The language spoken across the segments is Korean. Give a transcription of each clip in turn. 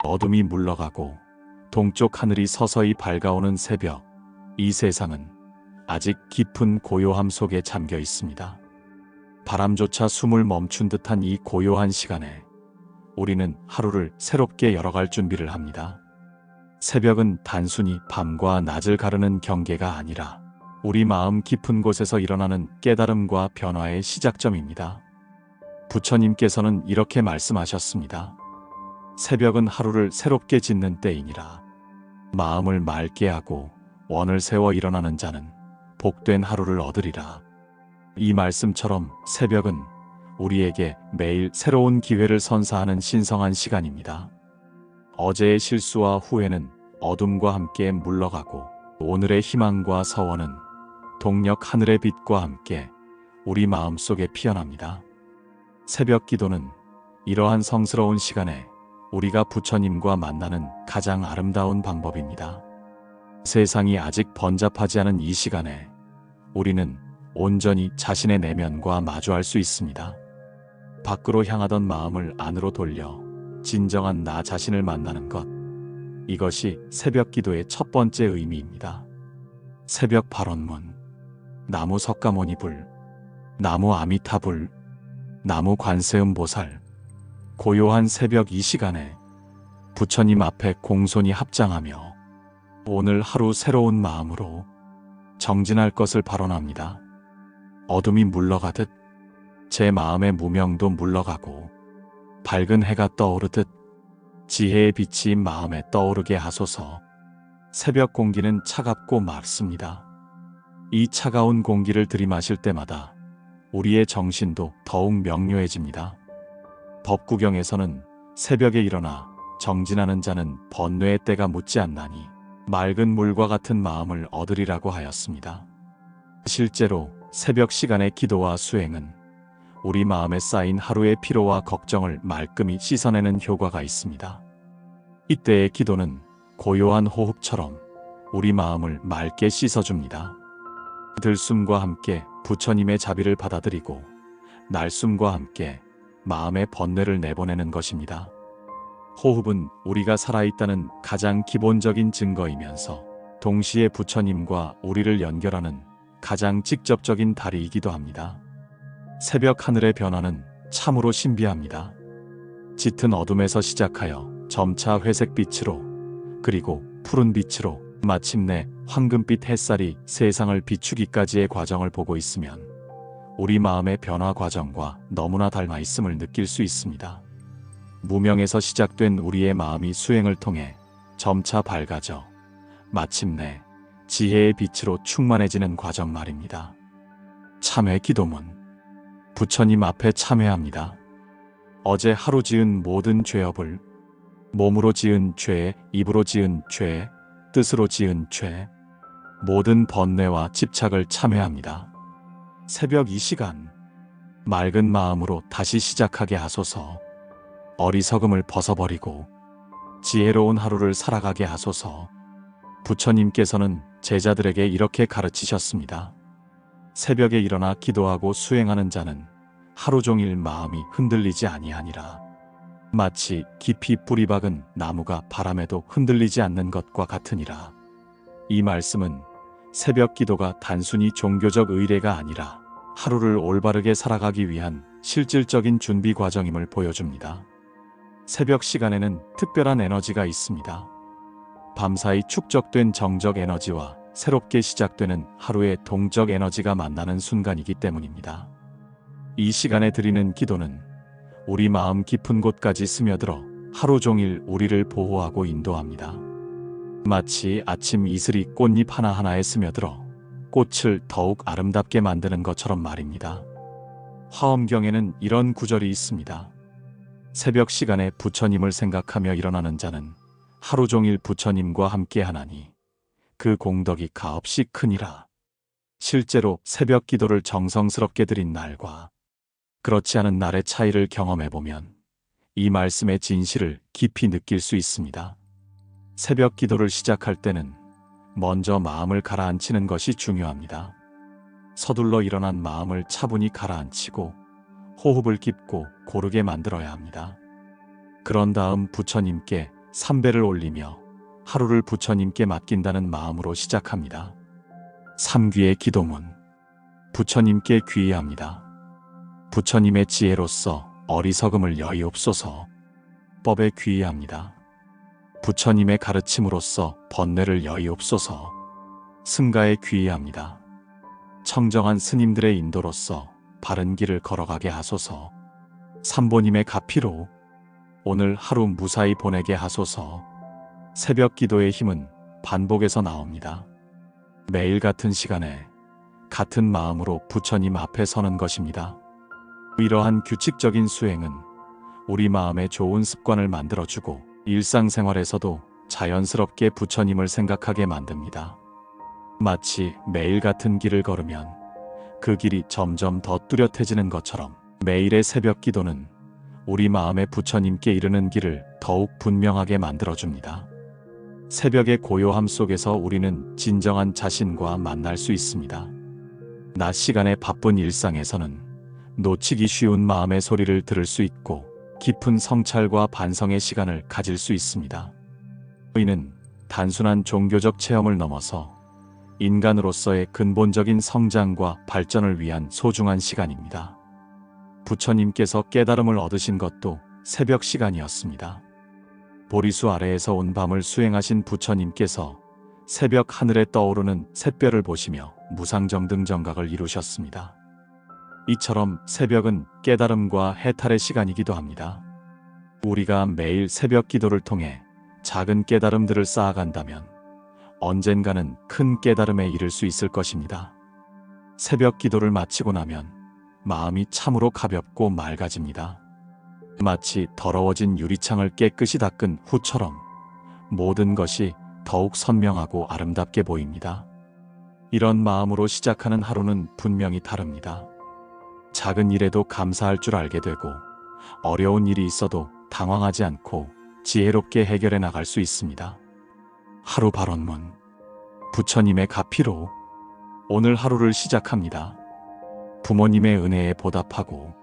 어둠이 물러가고 동쪽 하늘이 서서히 밝아오는 새벽, 이 세상은 아직 깊은 고요함 속에 잠겨 있습니다. 바람조차 숨을 멈춘 듯한 이 고요한 시간에 우리는 하루를 새롭게 열어갈 준비를 합니다. 새벽은 단순히 밤과 낮을 가르는 경계가 아니라 우리 마음 깊은 곳에서 일어나는 깨달음과 변화의 시작점입니다. 부처님께서는 이렇게 말씀하셨습니다. 새벽은 하루를 새롭게 짓는 때이니라. 마음을 맑게 하고 원을 세워 일어나는 자는 복된 하루를 얻으리라. 이 말씀처럼 새벽은 우리에게 매일 새로운 기회를 선사하는 신성한 시간입니다. 어제의 실수와 후회는 어둠과 함께 물러가고 오늘의 희망과 서원은 동력 하늘의 빛과 함께 우리 마음속에 피어납니다. 새벽 기도는 이러한 성스러운 시간에 우리가 부처님과 만나는 가장 아름다운 방법입니다. 세상이 아직 번잡하지 않은 이 시간에 우리는 온전히 자신의 내면과 마주할 수 있습니다. 밖으로 향하던 마음을 안으로 돌려 진정한 나 자신을 만나는 것. 이것이 새벽 기도의 첫 번째 의미입니다. 새벽 발원문, 나무 석가모니불, 나무 아미타불, 나무 관세음보살. 고요한 새벽 이 시간에 부처님 앞에 공손히 합장하며 오늘 하루 새로운 마음으로 정진할 것을 발언합니다. 어둠이 물러가듯 제 마음의 무명도 물러가고 밝은 해가 떠오르듯 지혜의 빛이 마음에 떠오르게 하소서. 새벽 공기는 차갑고 맑습니다. 이 차가운 공기를 들이마실 때마다 우리의 정신도 더욱 명료해집니다. 법구경에서는 새벽에 일어나 정진하는 자는 번뇌의 때가 묻지 않나니 맑은 물과 같은 마음을 얻으리라고 하였습니다. 실제로 새벽 시간의 기도와 수행은 우리 마음에 쌓인 하루의 피로와 걱정을 말끔히 씻어내는 효과가 있습니다. 이때의 기도는 고요한 호흡처럼 우리 마음을 맑게 씻어줍니다. 들숨과 함께 부처님의 자비를 받아들이고 날숨과 함께 마음의 번뇌를 내보내는 것입니다. 호흡은 우리가 살아있다는 가장 기본적인 증거이면서 동시에 부처님과 우리를 연결하는 가장 직접적인 다리이기도 합니다. 새벽 하늘의 변화는 참으로 신비합니다. 짙은 어둠에서 시작하여 점차 회색빛으로 그리고 푸른빛으로 마침내 황금빛 햇살이 세상을 비추기까지의 과정을 보고 있으면 우리 마음의 변화 과정과 너무나 닮아 있음을 느낄 수 있습니다. 무명에서 시작된 우리의 마음이 수행을 통해 점차 밝아져 마침내 지혜의 빛으로 충만해지는 과정 말입니다. 참회 기도문. 부처님 앞에 참회합니다. 어제 하루 지은 모든 죄업을 몸으로 지은 죄, 입으로 지은 죄, 뜻으로 지은 죄, 모든 번뇌와 집착을 참회합니다. 새벽 이 시간 맑은 마음으로 다시 시작하게 하소서. 어리석음을 벗어버리고 지혜로운 하루를 살아가게 하소서. 부처님께서는 제자들에게 이렇게 가르치셨습니다. 새벽에 일어나 기도하고 수행하는 자는 하루 종일 마음이 흔들리지 아니하니라. 마치 깊이 뿌리 박은 나무가 바람에도 흔들리지 않는 것과 같으니라. 이 말씀은 새벽 기도가 단순히 종교적 의례가 아니라 하루를 올바르게 살아가기 위한 실질적인 준비 과정임을 보여줍니다. 새벽 시간에는 특별한 에너지가 있습니다. 밤사이 축적된 정적 에너지와 새롭게 시작되는 하루의 동적 에너지가 만나는 순간이기 때문입니다. 이 시간에 드리는 기도는 우리 마음 깊은 곳까지 스며들어 하루 종일 우리를 보호하고 인도합니다. 마치 아침 이슬이 꽃잎 하나하나에 스며들어 꽃을 더욱 아름답게 만드는 것처럼 말입니다. 화엄경에는 이런 구절이 있습니다. 새벽 시간에 부처님을 생각하며 일어나는 자는 하루 종일 부처님과 함께 하나니 그 공덕이 가없이 크니라. 실제로 새벽 기도를 정성스럽게 드린 날과 그렇지 않은 날의 차이를 경험해보면 이 말씀의 진실을 깊이 느낄 수 있습니다. 새벽 기도를 시작할 때는 먼저 마음을 가라앉히는 것이 중요합니다. 서둘러 일어난 마음을 차분히 가라앉히고 호흡을 깊고 고르게 만들어야 합니다. 그런 다음 부처님께 삼배를 올리며 하루를 부처님께 맡긴다는 마음으로 시작합니다. 삼귀의 기도문. 부처님께 귀의합니다. 부처님의 지혜로서 어리석음을 여의옵소서. 법에 귀의합니다. 부처님의 가르침으로써 번뇌를 여의옵소서. 승가에 귀의합니다. 청정한 스님들의 인도로서 바른 길을 걸어가게 하소서. 삼보님의 가피로 오늘 하루 무사히 보내게 하소서. 새벽 기도의 힘은 반복에서 나옵니다. 매일 같은 시간에 같은 마음으로 부처님 앞에 서는 것입니다. 이러한 규칙적인 수행은 우리 마음에 좋은 습관을 만들어주고 일상생활에서도 자연스럽게 부처님을 생각하게 만듭니다. 마치 매일 같은 길을 걸으면 그 길이 점점 더 뚜렷해지는 것처럼 매일의 새벽 기도는 우리 마음에 부처님께 이르는 길을 더욱 분명하게 만들어줍니다. 새벽의 고요함 속에서 우리는 진정한 자신과 만날 수 있습니다. 낮 시간의 바쁜 일상에서는 놓치기 쉬운 마음의 소리를 들을 수 있고 깊은 성찰과 반성의 시간을 가질 수 있습니다. 이는 단순한 종교적 체험을 넘어서 인간으로서의 근본적인 성장과 발전을 위한 소중한 시간입니다. 부처님께서 깨달음을 얻으신 것도 새벽 시간이었습니다. 보리수 아래에서 온 밤을 수행하신 부처님께서 새벽 하늘에 떠오르는 샛별을 보시며 무상정등정각을 이루셨습니다. 이처럼 새벽은 깨달음과 해탈의 시간이기도 합니다. 우리가 매일 새벽 기도를 통해 작은 깨달음들을 쌓아간다면 언젠가는 큰 깨달음에 이를 수 있을 것입니다. 새벽 기도를 마치고 나면 마음이 참으로 가볍고 맑아집니다. 마치 더러워진 유리창을 깨끗이 닦은 후처럼 모든 것이 더욱 선명하고 아름답게 보입니다. 이런 마음으로 시작하는 하루는 분명히 다릅니다. 작은 일에도 감사할 줄 알게 되고 어려운 일이 있어도 당황하지 않고 지혜롭게 해결해 나갈 수 있습니다. 하루 발언문. 부처님의 가피로 오늘 하루를 시작합니다. 부모님의 은혜에 보답하고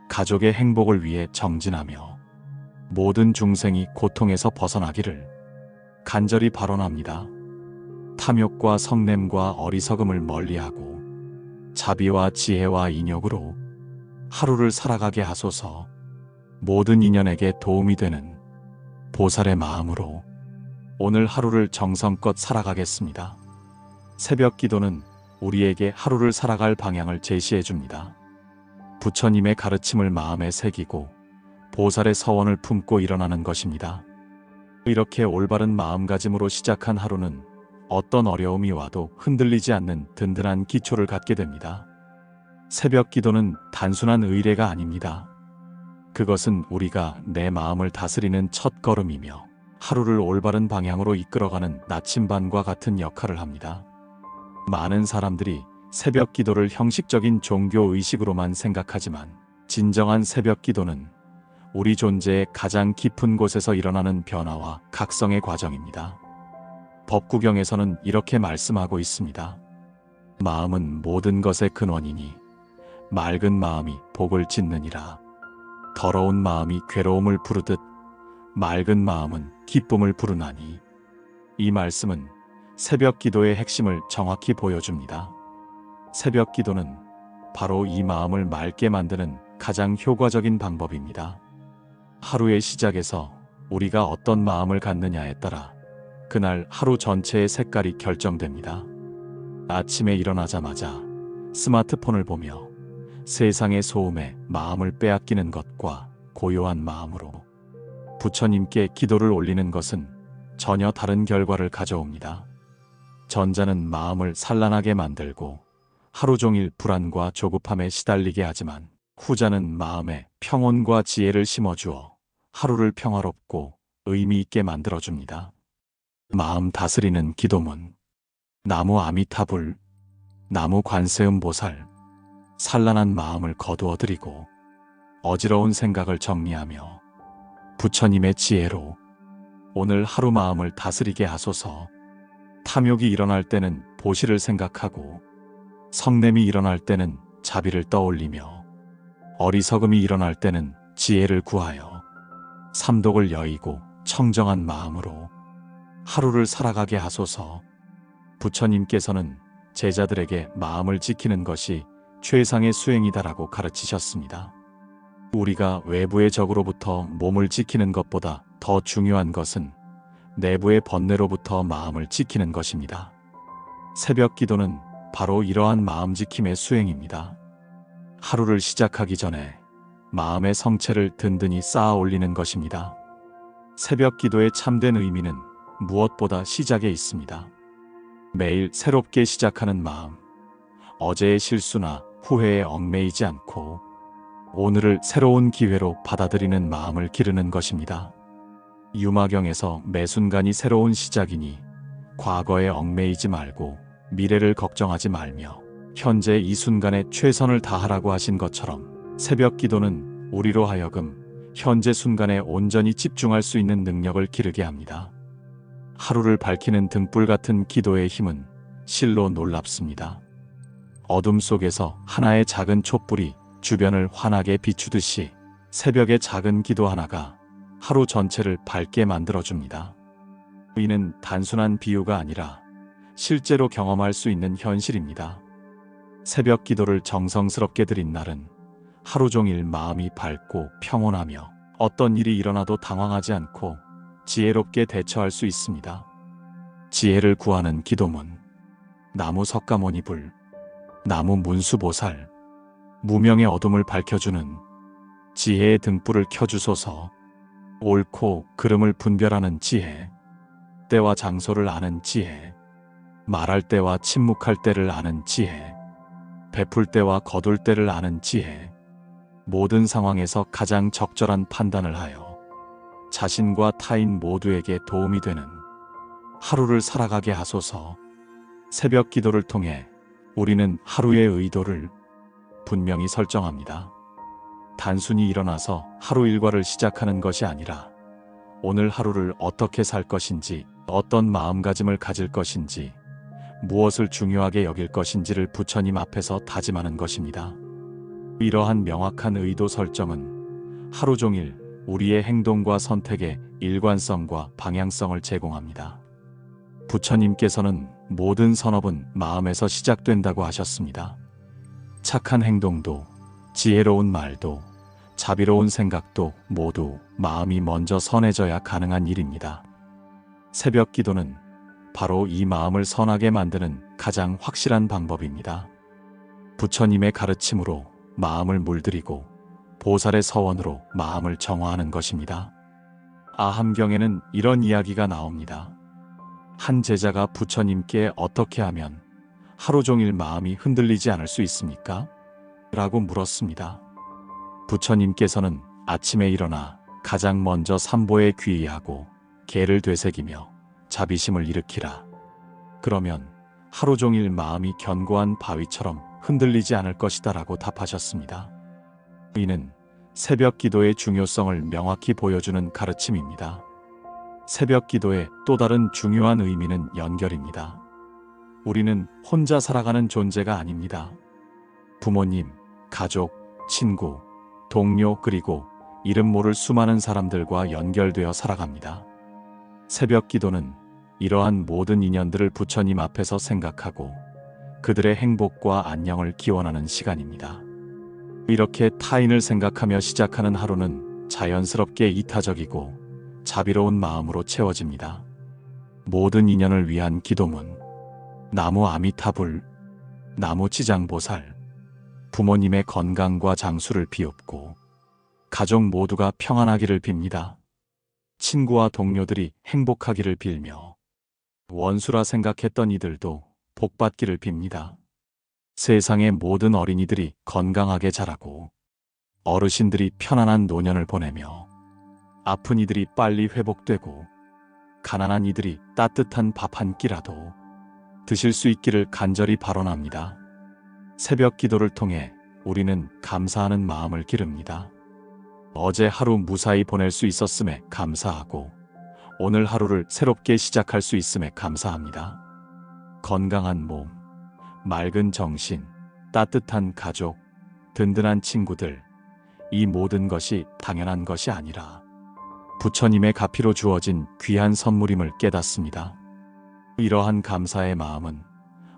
가족의 행복을 위해 정진하며 모든 중생이 고통에서 벗어나기를 간절히 발언합니다. 탐욕과 성냄과 어리석음을 멀리하고 자비와 지혜와 인욕으로 하루를 살아가게 하소서. 모든 인연에게 도움이 되는 보살의 마음으로 오늘 하루를 정성껏 살아가겠습니다. 새벽 기도는 우리에게 하루를 살아갈 방향을 제시해 줍니다. 부처님의 가르침을 마음에 새기고 보살의 서원을 품고 일어나는 것입니다. 이렇게 올바른 마음가짐으로 시작한 하루는 어떤 어려움이 와도 흔들리지 않는 든든한 기초를 갖게 됩니다. 새벽 기도는 단순한 의례가 아닙니다. 그것은 우리가 내 마음을 다스리는 첫 걸음이며 하루를 올바른 방향으로 이끌어가는 나침반과 같은 역할을 합니다. 많은 사람들이 새벽 기도를 형식적인 종교 의식으로만 생각하지만 진정한 새벽 기도는 우리 존재의 가장 깊은 곳에서 일어나는 변화와 각성의 과정입니다. 법구경에서는 이렇게 말씀하고 있습니다. 마음은 모든 것의 근원이니 맑은 마음이 복을 짓느니라. 더러운 마음이 괴로움을 부르듯 맑은 마음은 기쁨을 부르나니. 이 말씀은 새벽 기도의 핵심을 정확히 보여줍니다. 새벽 기도는 바로 이 마음을 맑게 만드는 가장 효과적인 방법입니다. 하루의 시작에서 우리가 어떤 마음을 갖느냐에 따라 그날 하루 전체의 색깔이 결정됩니다. 아침에 일어나자마자 스마트폰을 보며 세상의 소음에 마음을 빼앗기는 것과 고요한 마음으로 부처님께 기도를 올리는 것은 전혀 다른 결과를 가져옵니다. 전자는 마음을 산란하게 만들고 하루 종일 불안과 조급함에 시달리게 하지만 후자는 마음에 평온과 지혜를 심어주어 하루를 평화롭고 의미 있게 만들어줍니다. 마음 다스리는 기도문. 나무 아미타불, 나무 관세음 보살. 산란한 마음을 거두어드리고 어지러운 생각을 정리하며 부처님의 지혜로 오늘 하루 마음을 다스리게 하소서. 탐욕이 일어날 때는 보시를 생각하고 성냄이 일어날 때는 자비를 떠올리며 어리석음이 일어날 때는 지혜를 구하여 삼독을 여의고 청정한 마음으로 하루를 살아가게 하소서. 부처님께서는 제자들에게 마음을 지키는 것이 최상의 수행이다라고 가르치셨습니다. 우리가 외부의 적으로부터 몸을 지키는 것보다 더 중요한 것은 내부의 번뇌로부터 마음을 지키는 것입니다. 새벽 기도는 바로 이러한 마음 지킴의 수행입니다. 하루를 시작하기 전에 마음의 성체를 든든히 쌓아 올리는 것입니다. 새벽 기도의 참된 의미는 무엇보다 시작에 있습니다. 매일 새롭게 시작하는 마음, 어제의 실수나 후회에 얽매이지 않고 오늘을 새로운 기회로 받아들이는 마음을 기르는 것입니다. 유마경에서 매 순간이 새로운 시작이니 과거에 얽매이지 말고 미래를 걱정하지 말며 현재 이 순간에 최선을 다하라고 하신 것처럼 새벽 기도는 우리로 하여금 현재 순간에 온전히 집중할 수 있는 능력을 기르게 합니다. 하루를 밝히는 등불 같은 기도의 힘은 실로 놀랍습니다. 어둠 속에서 하나의 작은 촛불이 주변을 환하게 비추듯이 새벽의 작은 기도 하나가 하루 전체를 밝게 만들어줍니다. 이는 단순한 비유가 아니라 실제로 경험할 수 있는 현실입니다. 새벽 기도를 정성스럽게 드린 날은 하루 종일 마음이 밝고 평온하며 어떤 일이 일어나도 당황하지 않고 지혜롭게 대처할 수 있습니다. 지혜를 구하는 기도문. 나무 석가모니불, 나무 문수보살, 무명의 어둠을 밝혀주는 지혜의 등불을 켜주소서. 옳고 그름을 분별하는 지혜, 때와 장소를 아는 지혜, 말할 때와 침묵할 때를 아는 지혜, 베풀 때와 거둘 때를 아는 지혜, 모든 상황에서 가장 적절한 판단을 하여 자신과 타인 모두에게 도움이 되는 하루를 살아가게 하소서. 새벽 기도를 통해 우리는 하루의 의도를 분명히 설정합니다. 단순히 일어나서 하루 일과를 시작하는 것이 아니라 오늘 하루를 어떻게 살 것인지, 어떤 마음가짐을 가질 것인지, 무엇을 중요하게 여길 것인지를 부처님 앞에서 다짐하는 것입니다. 이러한 명확한 의도 설정은 하루 종일 우리의 행동과 선택에 일관성과 방향성을 제공합니다. 부처님께서는 모든 선업은 마음에서 시작된다고 하셨습니다. 착한 행동도, 지혜로운 말도, 자비로운 생각도 모두 마음이 먼저 선해져야 가능한 일입니다. 새벽 기도는 바로 이 마음을 선하게 만드는 가장 확실한 방법입니다. 부처님의 가르침으로 마음을 물들이고 보살의 서원으로 마음을 정화하는 것입니다. 아함경에는 이런 이야기가 나옵니다. 한 제자가 부처님께 어떻게 하면 하루 종일 마음이 흔들리지 않을 수 있습니까? 라고 물었습니다. 부처님께서는 아침에 일어나 가장 먼저 삼보에 귀의하고 개를 되새기며 자비심을 일으키라. 그러면 하루 종일 마음이 견고한 바위처럼 흔들리지 않을 것이다 라고 답하셨습니다. 이는 새벽 기도의 중요성을 명확히 보여주는 가르침입니다. 새벽 기도의 또 다른 중요한 의미는 연결입니다. 우리는 혼자 살아가는 존재가 아닙니다. 부모님, 가족, 친구, 동료 그리고 이름 모를 수많은 사람들과 연결되어 살아갑니다. 새벽 기도는 이러한 모든 인연들을 부처님 앞에서 생각하고 그들의 행복과 안녕을 기원하는 시간입니다. 이렇게 타인을 생각하며 시작하는 하루는 자연스럽게 이타적이고 자비로운 마음으로 채워집니다. 모든 인연을 위한 기도문. 나무 아미타불, 나무 지장보살, 부모님의 건강과 장수를 비웁고 가족 모두가 평안하기를 빕니다. 친구와 동료들이 행복하기를 빌며 원수라 생각했던 이들도 복받기를 빕니다. 세상의 모든 어린이들이 건강하게 자라고 어르신들이 편안한 노년을 보내며 아픈 이들이 빨리 회복되고 가난한 이들이 따뜻한 밥 한 끼라도 드실 수 있기를 간절히 발언합니다. 새벽 기도를 통해 우리는 감사하는 마음을 기릅니다. 어제 하루 무사히 보낼 수 있었음에 감사하고 오늘 하루를 새롭게 시작할 수 있음에 감사합니다. 건강한 몸, 맑은 정신, 따뜻한 가족, 든든한 친구들, 이 모든 것이 당연한 것이 아니라 부처님의 가피로 주어진 귀한 선물임을 깨닫습니다. 이러한 감사의 마음은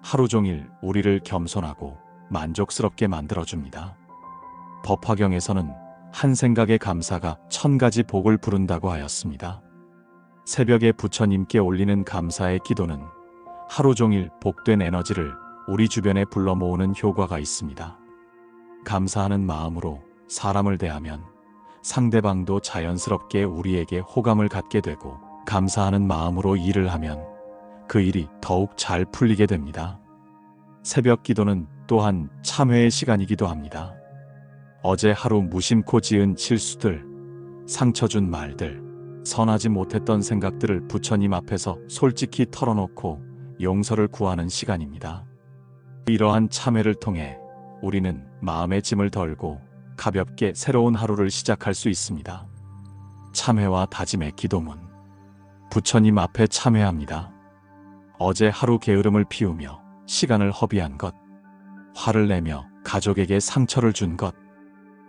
하루 종일 우리를 겸손하고 만족스럽게 만들어줍니다. 법화경에서는 한 생각의 감사가 1000가지 복을 부른다고 하였습니다. 새벽에 부처님께 올리는 감사의 기도는 하루 종일 복된 에너지를 우리 주변에 불러 모으는 효과가 있습니다. 감사하는 마음으로 사람을 대하면 상대방도 자연스럽게 우리에게 호감을 갖게 되고, 감사하는 마음으로 일을 하면 그 일이 더욱 잘 풀리게 됩니다. 새벽 기도는 또한 참회의 시간이기도 합니다. 어제 하루 무심코 지은 실수들, 상처 준 말들, 선하지 못했던 생각들을 부처님 앞에서 솔직히 털어놓고 용서를 구하는 시간입니다. 이러한 참회를 통해 우리는 마음의 짐을 덜고 가볍게 새로운 하루를 시작할 수 있습니다. 참회와 다짐의 기도문. 부처님 앞에 참회합니다. 어제 하루 게으름을 피우며 시간을 허비한 것, 화를 내며 가족에게 상처를 준 것,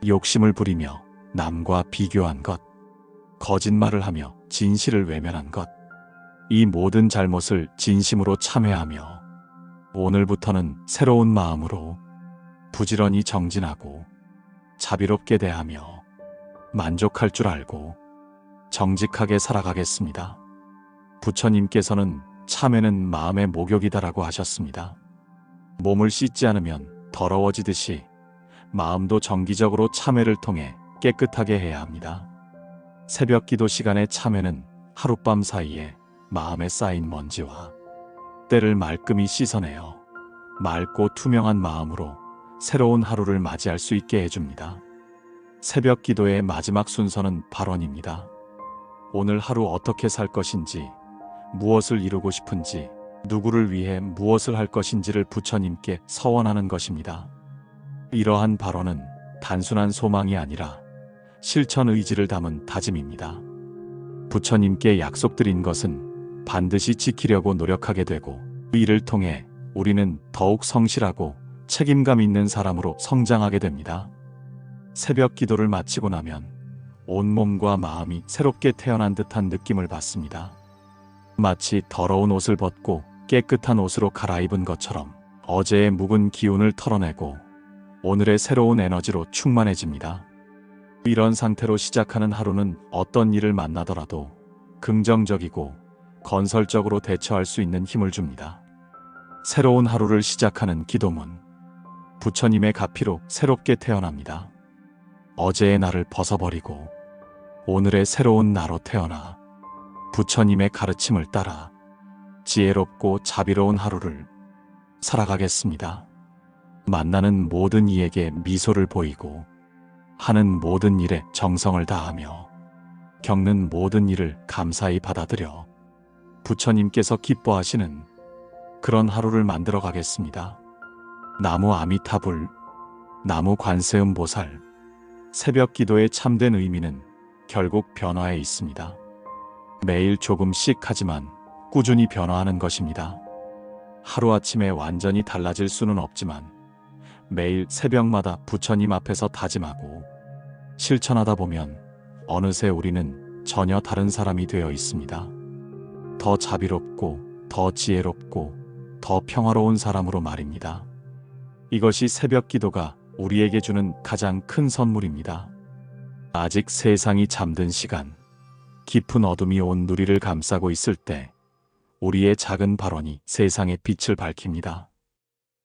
욕심을 부리며 남과 비교한 것, 거짓말을 하며 진실을 외면한 것, 이 모든 잘못을 진심으로 참회하며 오늘부터는 새로운 마음으로 부지런히 정진하고 자비롭게 대하며 만족할 줄 알고 정직하게 살아가겠습니다. 부처님께서는 참회는 마음의 목욕이다라고 하셨습니다. 몸을 씻지 않으면 더러워지듯이 마음도 정기적으로 참회를 통해 깨끗하게 해야 합니다. 새벽 기도 시간의 참회는 하룻밤 사이에 마음에 쌓인 먼지와 때를 말끔히 씻어내어 맑고 투명한 마음으로 새로운 하루를 맞이할 수 있게 해줍니다. 새벽 기도의 마지막 순서는 발언입니다. 오늘 하루 어떻게 살 것인지, 무엇을 이루고 싶은지, 누구를 위해 무엇을 할 것인지를 부처님께 서원하는 것입니다. 이러한 발언은 단순한 소망이 아니라 실천 의지를 담은 다짐입니다. 부처님께 약속드린 것은 반드시 지키려고 노력하게 되고, 이를 통해 우리는 더욱 성실하고 책임감 있는 사람으로 성장하게 됩니다. 새벽 기도를 마치고 나면 온몸과 마음이 새롭게 태어난 듯한 느낌을 받습니다. 마치 더러운 옷을 벗고 깨끗한 옷으로 갈아입은 것처럼 어제의 묵은 기운을 털어내고 오늘의 새로운 에너지로 충만해집니다. 이런 상태로 시작하는 하루는 어떤 일을 만나더라도 긍정적이고 건설적으로 대처할 수 있는 힘을 줍니다. 새로운 하루를 시작하는 기도문. 부처님의 가피로 새롭게 태어납니다. 어제의 나를 벗어버리고 오늘의 새로운 나로 태어나 부처님의 가르침을 따라 지혜롭고 자비로운 하루를 살아가겠습니다. 만나는 모든 이에게 미소를 보이고 하는 모든 일에 정성을 다하며 겪는 모든 일을 감사히 받아들여 부처님께서 기뻐하시는 그런 하루를 만들어 가겠습니다. 나무 아미타불, 나무 관세음보살. 새벽 기도의 참된 의미는 결국 변화에 있습니다. 매일 조금씩 하지만 꾸준히 변화하는 것입니다. 하루아침에 완전히 달라질 수는 없지만 매일 새벽마다 부처님 앞에서 다짐하고 실천하다 보면 어느새 우리는 전혀 다른 사람이 되어 있습니다. 더 자비롭고 더 지혜롭고 더 평화로운 사람으로 말입니다. 이것이 새벽 기도가 우리에게 주는 가장 큰 선물입니다. 아직 세상이 잠든 시간, 깊은 어둠이 온 누리를 감싸고 있을 때 우리의 작은 발언이 세상의 빛을 밝힙니다.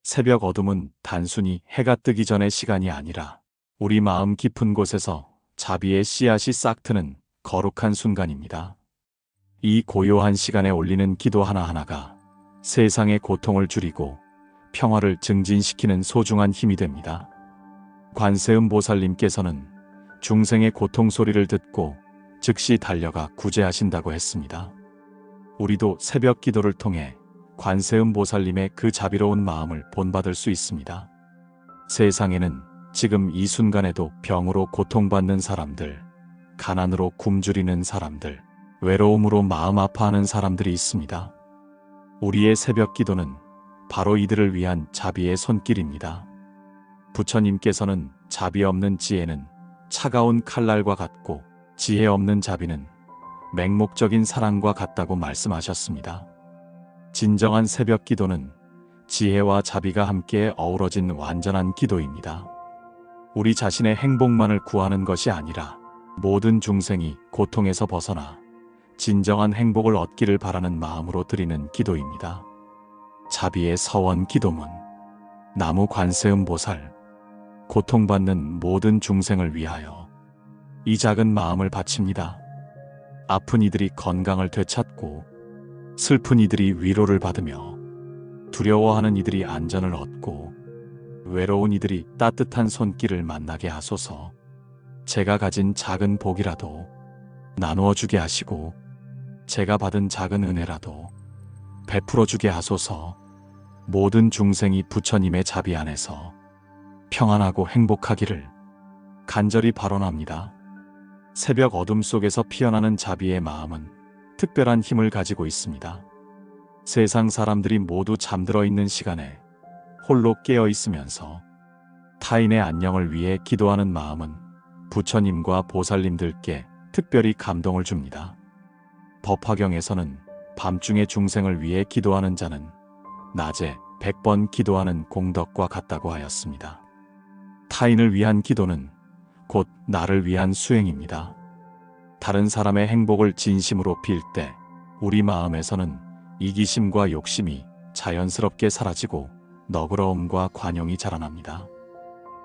새벽 어둠은 단순히 해가 뜨기 전의 시간이 아니라 우리 마음 깊은 곳에서 자비의 씨앗이 싹트는 거룩한 순간입니다. 이 고요한 시간에 올리는 기도 하나하나가 세상의 고통을 줄이고 평화를 증진시키는 소중한 힘이 됩니다. 관세음 보살님께서는 중생의 고통 소리를 듣고 즉시 달려가 구제하신다고 했습니다. 우리도 새벽 기도를 통해 관세음 보살님의 그 자비로운 마음을 본받을 수 있습니다. 세상에는 지금 이 순간에도 병으로 고통받는 사람들, 가난으로 굶주리는 사람들, 외로움으로 마음 아파하는 사람들이 있습니다. 우리의 새벽 기도는 바로 이들을 위한 자비의 손길입니다. 부처님께서는 자비 없는 지혜는 차가운 칼날과 같고 지혜 없는 자비는 맹목적인 사랑과 같다고 말씀하셨습니다. 진정한 새벽 기도는 지혜와 자비가 함께 어우러진 완전한 기도입니다. 우리 자신의 행복만을 구하는 것이 아니라 모든 중생이 고통에서 벗어나 진정한 행복을 얻기를 바라는 마음으로 드리는 기도입니다. 자비의 서원 기도문. 나무 관세음 보살. 고통받는 모든 중생을 위하여 이 작은 마음을 바칩니다. 아픈 이들이 건강을 되찾고, 슬픈 이들이 위로를 받으며, 두려워하는 이들이 안전을 얻고, 외로운 이들이 따뜻한 손길을 만나게 하소서. 제가 가진 작은 복이라도 나누어 주게 하시고, 제가 받은 작은 은혜라도 베풀어 주게 하소서. 모든 중생이 부처님의 자비 안에서 평안하고 행복하기를 간절히 발언합니다. 새벽 어둠 속에서 피어나는 자비의 마음은 특별한 힘을 가지고 있습니다. 세상 사람들이 모두 잠들어 있는 시간에 홀로 깨어 있으면서 타인의 안녕을 위해 기도하는 마음은 부처님과 보살님들께 특별히 감동을 줍니다. 법화경에서는 밤중에 중생을 위해 기도하는 자는 낮에 100번 기도하는 공덕과 같다고 하였습니다. 타인을 위한 기도는 곧 나를 위한 수행입니다. 다른 사람의 행복을 진심으로 빌 때 우리 마음에서는 이기심과 욕심이 자연스럽게 사라지고 너그러움과 관용이 자라납니다.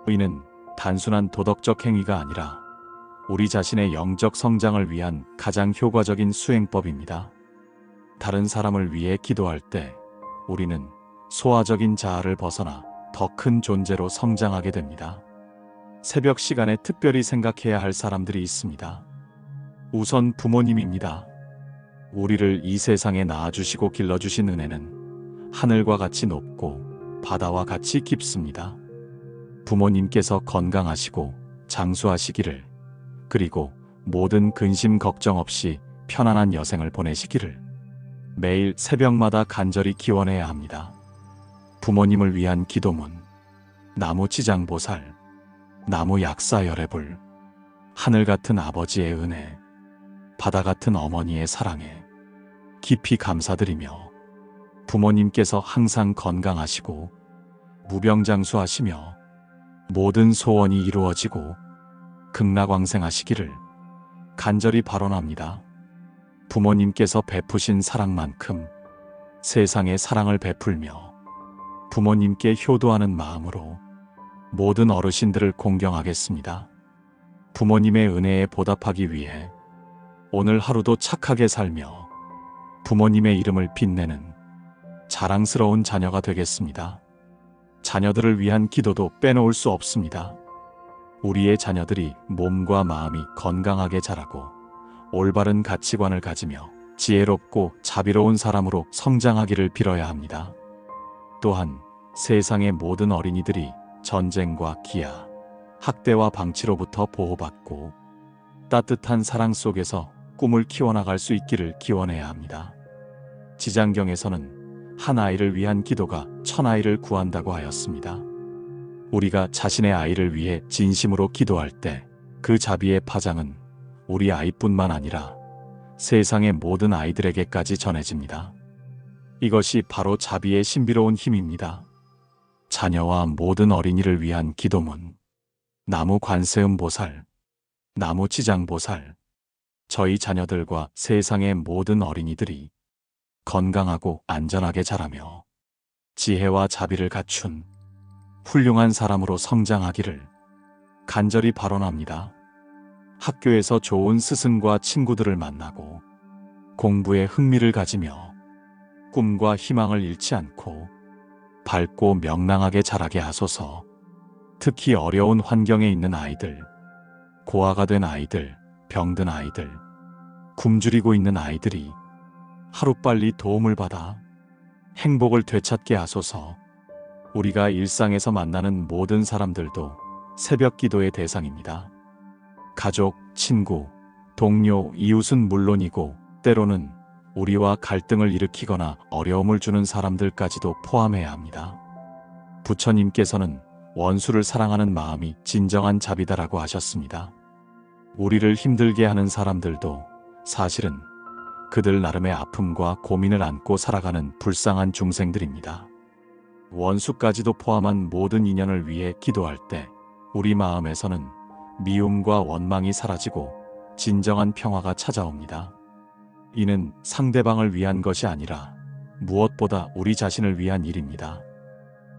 이는 단순한 도덕적 행위가 아니라 우리 자신의 영적 성장을 위한 가장 효과적인 수행법입니다. 다른 사람을 위해 기도할 때 우리는 소아적인 자아를 벗어나 더 큰 존재로 성장하게 됩니다. 새벽 시간에 특별히 생각해야 할 사람들이 있습니다. 우선 부모님입니다. 우리를 이 세상에 낳아주시고 길러주신 은혜는 하늘과 같이 높고 바다와 같이 깊습니다. 부모님께서 건강하시고 장수하시기를, 그리고 모든 근심 걱정 없이 편안한 여생을 보내시기를 매일 새벽마다 간절히 기원해야 합니다. 부모님을 위한 기도문. 나무 지장보살. 나무 약사열애불. 하늘 같은 아버지의 은혜, 바다 같은 어머니의 사랑에 깊이 감사드리며 부모님께서 항상 건강하시고 무병장수하시며 모든 소원이 이루어지고 극락왕생하시기를 간절히 발언합니다. 부모님께서 베푸신 사랑만큼 세상에 사랑을 베풀며 부모님께 효도하는 마음으로 모든 어르신들을 공경하겠습니다. 부모님의 은혜에 보답하기 위해 오늘 하루도 착하게 살며 부모님의 이름을 빛내는 자랑스러운 자녀가 되겠습니다. 자녀들을 위한 기도도 빼놓을 수 없습니다. 우리의 자녀들이 몸과 마음이 건강하게 자라고 올바른 가치관을 가지며 지혜롭고 자비로운 사람으로 성장하기를 빌어야 합니다. 또한 세상의 모든 어린이들이 전쟁과 기아, 학대와 방치로부터 보호받고 따뜻한 사랑 속에서 꿈을 키워나갈 수 있기를 기원해야 합니다. 지장경에서는 한 아이를 위한 기도가 1000아이를 구한다고 하였습니다. 우리가 자신의 아이를 위해 진심으로 기도할 때 그 자비의 파장은 우리 아이뿐만 아니라 세상의 모든 아이들에게까지 전해집니다. 이것이 바로 자비의 신비로운 힘입니다. 자녀와 모든 어린이를 위한 기도문. 나무 관세음 보살. 나무 지장 보살. 저희 자녀들과 세상의 모든 어린이들이 건강하고 안전하게 자라며 지혜와 자비를 갖춘 훌륭한 사람으로 성장하기를 간절히 발언합니다. 학교에서 좋은 스승과 친구들을 만나고 공부에 흥미를 가지며 꿈과 희망을 잃지 않고 밝고 명랑하게 자라게 하소서. 특히 어려운 환경에 있는 아이들, 고아가 된 아이들, 병든 아이들, 굶주리고 있는 아이들이 하루빨리 도움을 받아 행복을 되찾게 하소서. 우리가 일상에서 만나는 모든 사람들도 새벽 기도의 대상입니다. 가족, 친구, 동료, 이웃은 물론이고 때로는 우리와 갈등을 일으키거나 어려움을 주는 사람들까지도 포함해야 합니다. 부처님께서는 원수를 사랑하는 마음이 진정한 자비다라고 하셨습니다. 우리를 힘들게 하는 사람들도 사실은 그들 나름의 아픔과 고민을 안고 살아가는 불쌍한 중생들입니다. 원수까지도 포함한 모든 인연을 위해 기도할 때 우리 마음에서는 미움과 원망이 사라지고 진정한 평화가 찾아옵니다. 이는 상대방을 위한 것이 아니라 무엇보다 우리 자신을 위한 일입니다.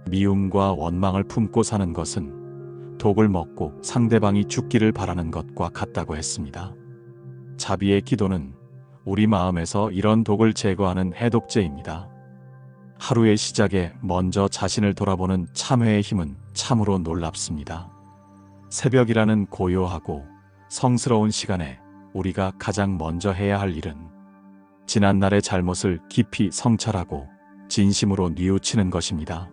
미움과 원망을 품고 사는 것은 독을 먹고 상대방이 죽기를 바라는 것과 같다고 했습니다. 자비의 기도는 우리 마음에서 이런 독을 제거하는 해독제입니다. 하루의 시작에 먼저 자신을 돌아보는 참회의 힘은 참으로 놀랍습니다. 새벽이라는 고요하고 성스러운 시간에 우리가 가장 먼저 해야 할 일은 지난날의 잘못을 깊이 성찰하고 진심으로 뉘우치는 것입니다.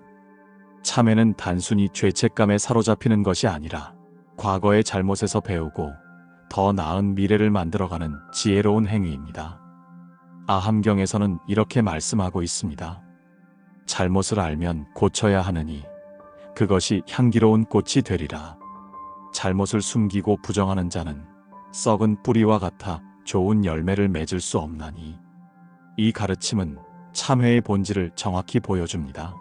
참회는 단순히 죄책감에 사로잡히는 것이 아니라 과거의 잘못에서 배우고 더 나은 미래를 만들어가는 지혜로운 행위입니다. 아함경에서는 이렇게 말씀하고 있습니다. 잘못을 알면 고쳐야 하느니 그것이 향기로운 꽃이 되리라. 잘못을 숨기고 부정하는 자는 썩은 뿌리와 같아 좋은 열매를 맺을 수 없나니. 이 가르침은 참회의 본질을 정확히 보여줍니다.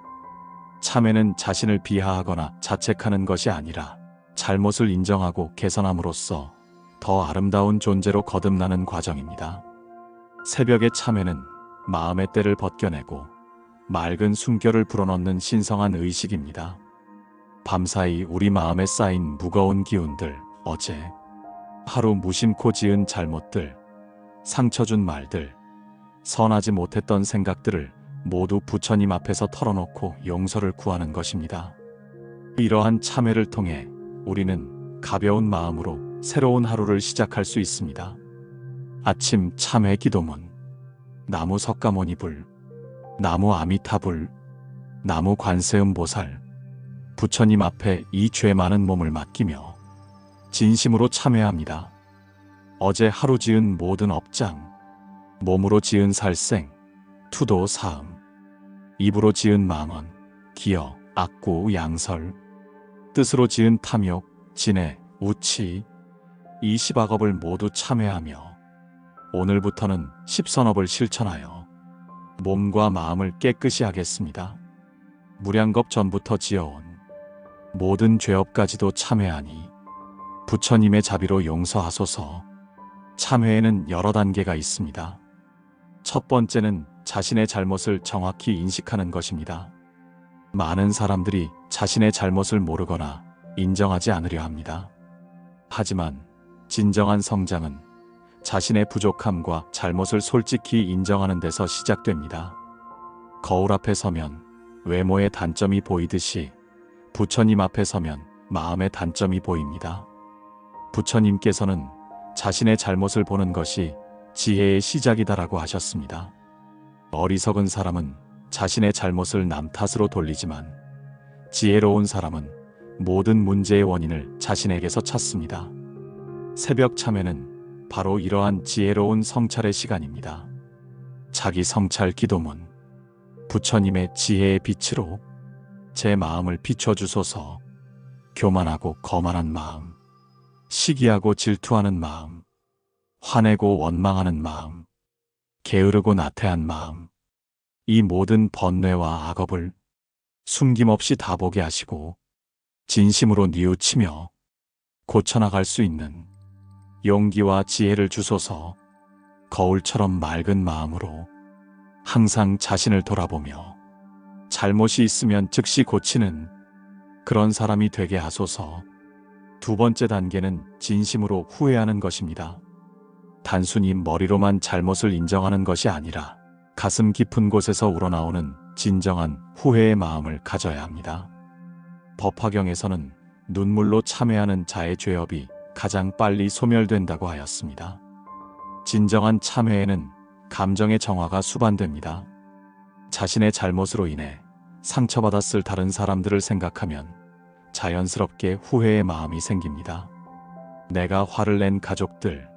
참회는 자신을 비하하거나 자책하는 것이 아니라 잘못을 인정하고 개선함으로써 더 아름다운 존재로 거듭나는 과정입니다. 새벽의 참회는 마음의 때를 벗겨내고 맑은 숨결을 불어넣는 신성한 의식입니다. 밤사이 우리 마음에 쌓인 무거운 기운들, 어제 하루 무심코 지은 잘못들, 상처 준 말들, 선하지 못했던 생각들을 모두 부처님 앞에서 털어놓고 용서를 구하는 것입니다. 이러한 참회를 통해 우리는 가벼운 마음으로 새로운 하루를 시작할 수 있습니다. 아침 참회 기도문. 나무 석가모니불, 나무 아미타불, 나무 관세음보살. 부처님 앞에 이 죄 많은 몸을 맡기며 진심으로 참회합니다. 어제 하루 지은 모든 업장, 몸으로 지은 살생, 투도 사음, 입으로 지은 망언, 기여, 악구, 양설, 뜻으로 지은 탐욕, 진해, 우치, 이 10악업을 모두 참회하며 오늘부터는 10선업을 실천하여 몸과 마음을 깨끗이 하겠습니다. 무량겁 전부터 지어온 모든 죄업까지도 참회하니 부처님의 자비로 용서하소서. 참회에는 여러 단계가 있습니다. 첫 번째는 자신의 잘못을 정확히 인식하는 것입니다. 많은 사람들이 자신의 잘못을 모르거나 인정하지 않으려 합니다. 하지만 진정한 성장은 자신의 부족함과 잘못을 솔직히 인정하는 데서 시작됩니다. 거울 앞에 서면 외모의 단점이 보이듯이 부처님 앞에 서면 마음의 단점이 보입니다. 부처님께서는 자신의 잘못을 보는 것이 지혜의 시작이다라고 하셨습니다. 어리석은 사람은 자신의 잘못을 남 탓으로 돌리지만 지혜로운 사람은 모든 문제의 원인을 자신에게서 찾습니다. 새벽 참회는 바로 이러한 지혜로운 성찰의 시간입니다. 자기 성찰 기도문. 부처님의 지혜의 빛으로 제 마음을 비춰주소서. 교만하고 거만한 마음, 시기하고 질투하는 마음, 화내고 원망하는 마음, 게으르고 나태한 마음, 이 모든 번뇌와 악업을 숨김없이 다 보게 하시고 진심으로 뉘우치며 고쳐나갈 수 있는 용기와 지혜를 주소서. 거울처럼 맑은 마음으로 항상 자신을 돌아보며 잘못이 있으면 즉시 고치는 그런 사람이 되게 하소서. 두 번째 단계는 진심으로 후회하는 것입니다. 단순히 머리로만 잘못을 인정하는 것이 아니라 가슴 깊은 곳에서 우러나오는 진정한 후회의 마음을 가져야 합니다. 법화경에서는 눈물로 참회하는 자의 죄업이 가장 빨리 소멸된다고 하였습니다. 진정한 참회에는 감정의 정화가 수반됩니다. 자신의 잘못으로 인해 상처받았을 다른 사람들을 생각하면 자연스럽게 후회의 마음이 생깁니다. 내가 화를 낸 가족들,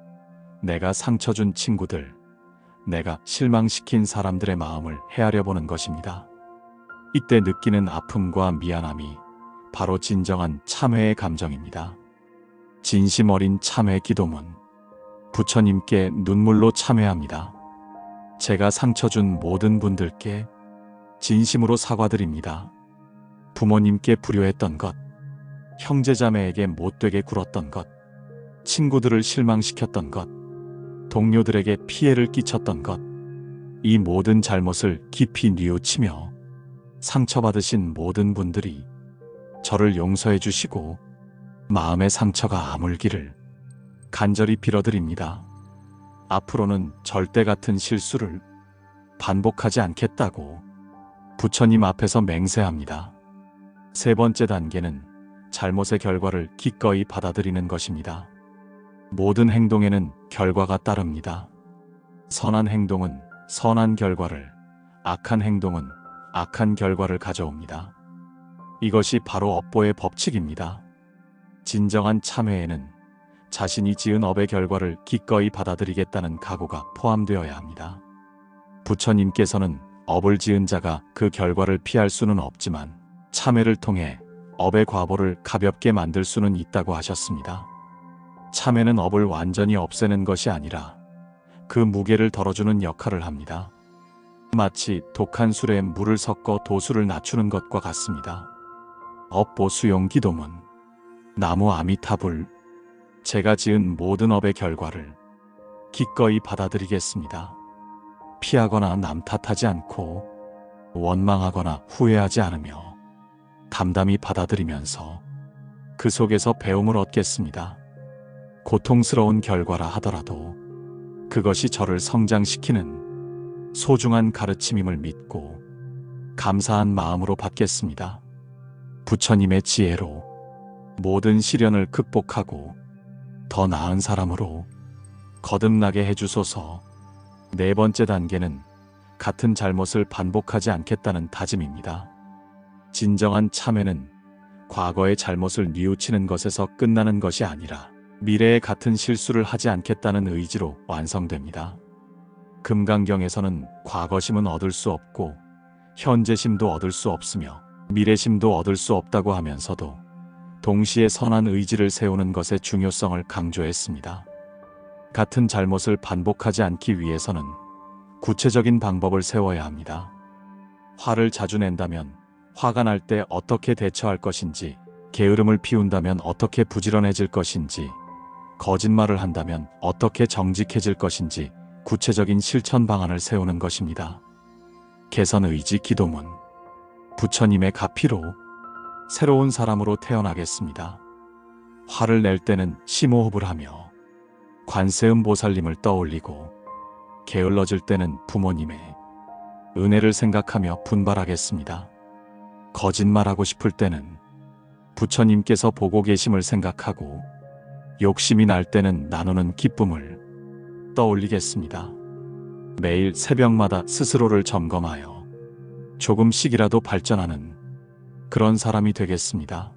내가 상처 준 친구들, 내가 실망시킨 사람들의 마음을 헤아려 보는 것입니다. 이때 느끼는 아픔과 미안함이 바로 진정한 참회의 감정입니다. 진심 어린 참회 기도문. 부처님께 눈물로 참회합니다. 제가 상처 준 모든 분들께 진심으로 사과드립니다. 부모님께 불효했던 것, 형제자매에게 못되게 굴었던 것, 친구들을 실망시켰던 것, 동료들에게 피해를 끼쳤던 것, 이 모든 잘못을 깊이 뉘우치며 상처받으신 모든 분들이 저를 용서해 주시고 마음의 상처가 아물기를 간절히 빌어드립니다. 앞으로는 절대 같은 실수를 반복하지 않겠다고 부처님 앞에서 맹세합니다. 세 번째 단계는 잘못의 결과를 기꺼이 받아들이는 것입니다. 모든 행동에는 결과가 따릅니다. 선한 행동은 선한 결과를, 악한 행동은 악한 결과를 가져옵니다. 이것이 바로 업보의 법칙입니다. 진정한 참회에는 자신이 지은 업의 결과를 기꺼이 받아들이겠다는 각오가 포함되어야 합니다. 부처님께서는 업을 지은 자가 그 결과를 피할 수는 없지만 참회를 통해 업의 과보를 가볍게 만들 수는 있다고 하셨습니다. 참회는 업을 완전히 없애는 것이 아니라 그 무게를 덜어주는 역할을 합니다. 마치 독한 술에 물을 섞어 도수를 낮추는 것과 같습니다. 업보 수용 기도문. 나무 아미타불. 제가 지은 모든 업의 결과를 기꺼이 받아들이겠습니다. 피하거나 남 탓하지 않고 원망하거나 후회하지 않으며 담담히 받아들이면서 그 속에서 배움을 얻겠습니다. 고통스러운 결과라 하더라도 그것이 저를 성장시키는 소중한 가르침임을 믿고 감사한 마음으로 받겠습니다. 부처님의 지혜로 모든 시련을 극복하고 더 나은 사람으로 거듭나게 해주소서. 네 번째 단계는 같은 잘못을 반복하지 않겠다는 다짐입니다. 진정한 참회는 과거의 잘못을 뉘우치는 것에서 끝나는 것이 아니라 미래에 같은 실수를 하지 않겠다는 의지로 완성됩니다. 금강경에서는 과거심은 얻을 수 없고 현재심도 얻을 수 없으며 미래심도 얻을 수 없다고 하면서도 동시에 선한 의지를 세우는 것의 중요성을 강조했습니다. 같은 잘못을 반복하지 않기 위해서는 구체적인 방법을 세워야 합니다. 화를 자주 낸다면 화가 날 때 어떻게 대처할 것인지, 게으름을 피운다면 어떻게 부지런해질 것인지, 거짓말을 한다면 어떻게 정직해질 것인지 구체적인 실천 방안을 세우는 것입니다. 개선 의지 기도문. 부처님의 가피로 새로운 사람으로 태어나겠습니다. 화를 낼 때는 심호흡을 하며 관세음 보살님을 떠올리고 게을러질 때는 부모님의 은혜를 생각하며 분발하겠습니다. 거짓말하고 싶을 때는 부처님께서 보고 계심을 생각하고 욕심이 날 때는 나누는 기쁨을 떠올리겠습니다. 매일 새벽마다 스스로를 점검하여 조금씩이라도 발전하는 그런 사람이 되겠습니다.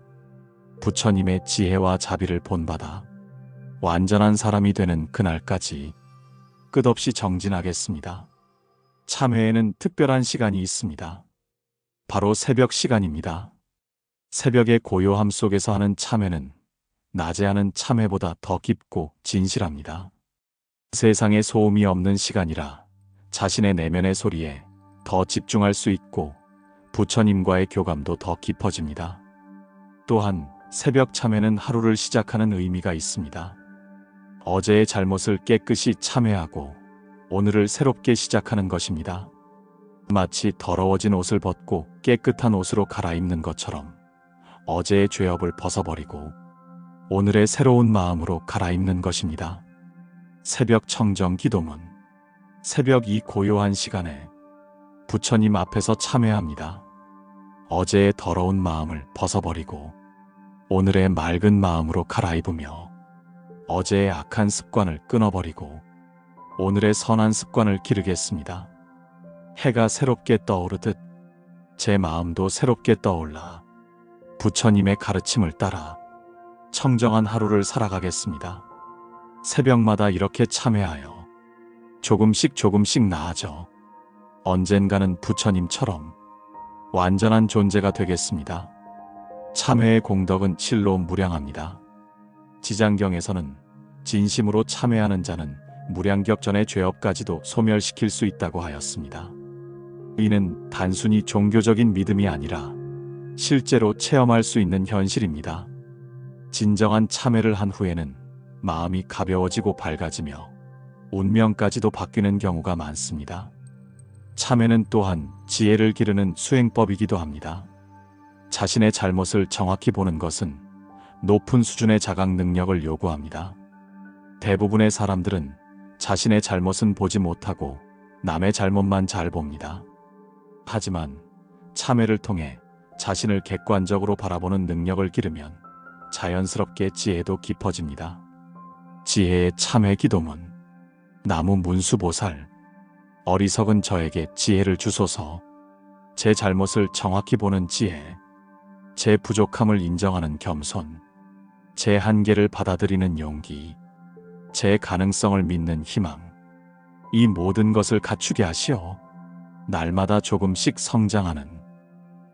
부처님의 지혜와 자비를 본받아 완전한 사람이 되는 그날까지 끝없이 정진하겠습니다. 참회에는 특별한 시간이 있습니다. 바로 새벽 시간입니다. 새벽의 고요함 속에서 하는 참회는 낮에 하는 참회보다 더 깊고 진실합니다. 세상에 소음이 없는 시간이라 자신의 내면의 소리에 더 집중할 수 있고 부처님과의 교감도 더 깊어집니다. 또한 새벽 참회는 하루를 시작하는 의미가 있습니다. 어제의 잘못을 깨끗이 참회하고 오늘을 새롭게 시작하는 것입니다. 마치 더러워진 옷을 벗고 깨끗한 옷으로 갈아입는 것처럼 어제의 죄업을 벗어버리고 오늘의 새로운 마음으로 갈아입는 것입니다. 새벽 청정 기도문. 새벽 이 고요한 시간에 부처님 앞에서 참회합니다. 어제의 더러운 마음을 벗어버리고 오늘의 맑은 마음으로 갈아입으며 어제의 악한 습관을 끊어버리고 오늘의 선한 습관을 기르겠습니다. 해가 새롭게 떠오르듯 제 마음도 새롭게 떠올라 부처님의 가르침을 따라 청정한 하루를 살아가겠습니다. 새벽마다 이렇게 참회하여 조금씩 나아져 언젠가는 부처님처럼 완전한 존재가 되겠습니다. 참회의 공덕은 실로 무량합니다. 지장경에서는 진심으로 참회하는 자는 무량격전의 죄업까지도 소멸시킬 수 있다고 하였습니다. 이는 단순히 종교적인 믿음이 아니라 실제로 체험할 수 있는 현실입니다. 진정한 참회를 한 후에는 마음이 가벼워지고 밝아지며 운명까지도 바뀌는 경우가 많습니다. 참회는 또한 지혜를 기르는 수행법이기도 합니다. 자신의 잘못을 정확히 보는 것은 높은 수준의 자각 능력을 요구합니다. 대부분의 사람들은 자신의 잘못은 보지 못하고 남의 잘못만 잘 봅니다. 하지만 참회를 통해 자신을 객관적으로 바라보는 능력을 기르면 자연스럽게 지혜도 깊어집니다. 지혜의 참회 기도문. 나무 문수보살. 어리석은 저에게 지혜를 주소서. 제 잘못을 정확히 보는 지혜. 제 부족함을 인정하는 겸손. 제 한계를 받아들이는 용기. 제 가능성을 믿는 희망. 이 모든 것을 갖추게 하시어 날마다 조금씩 성장하는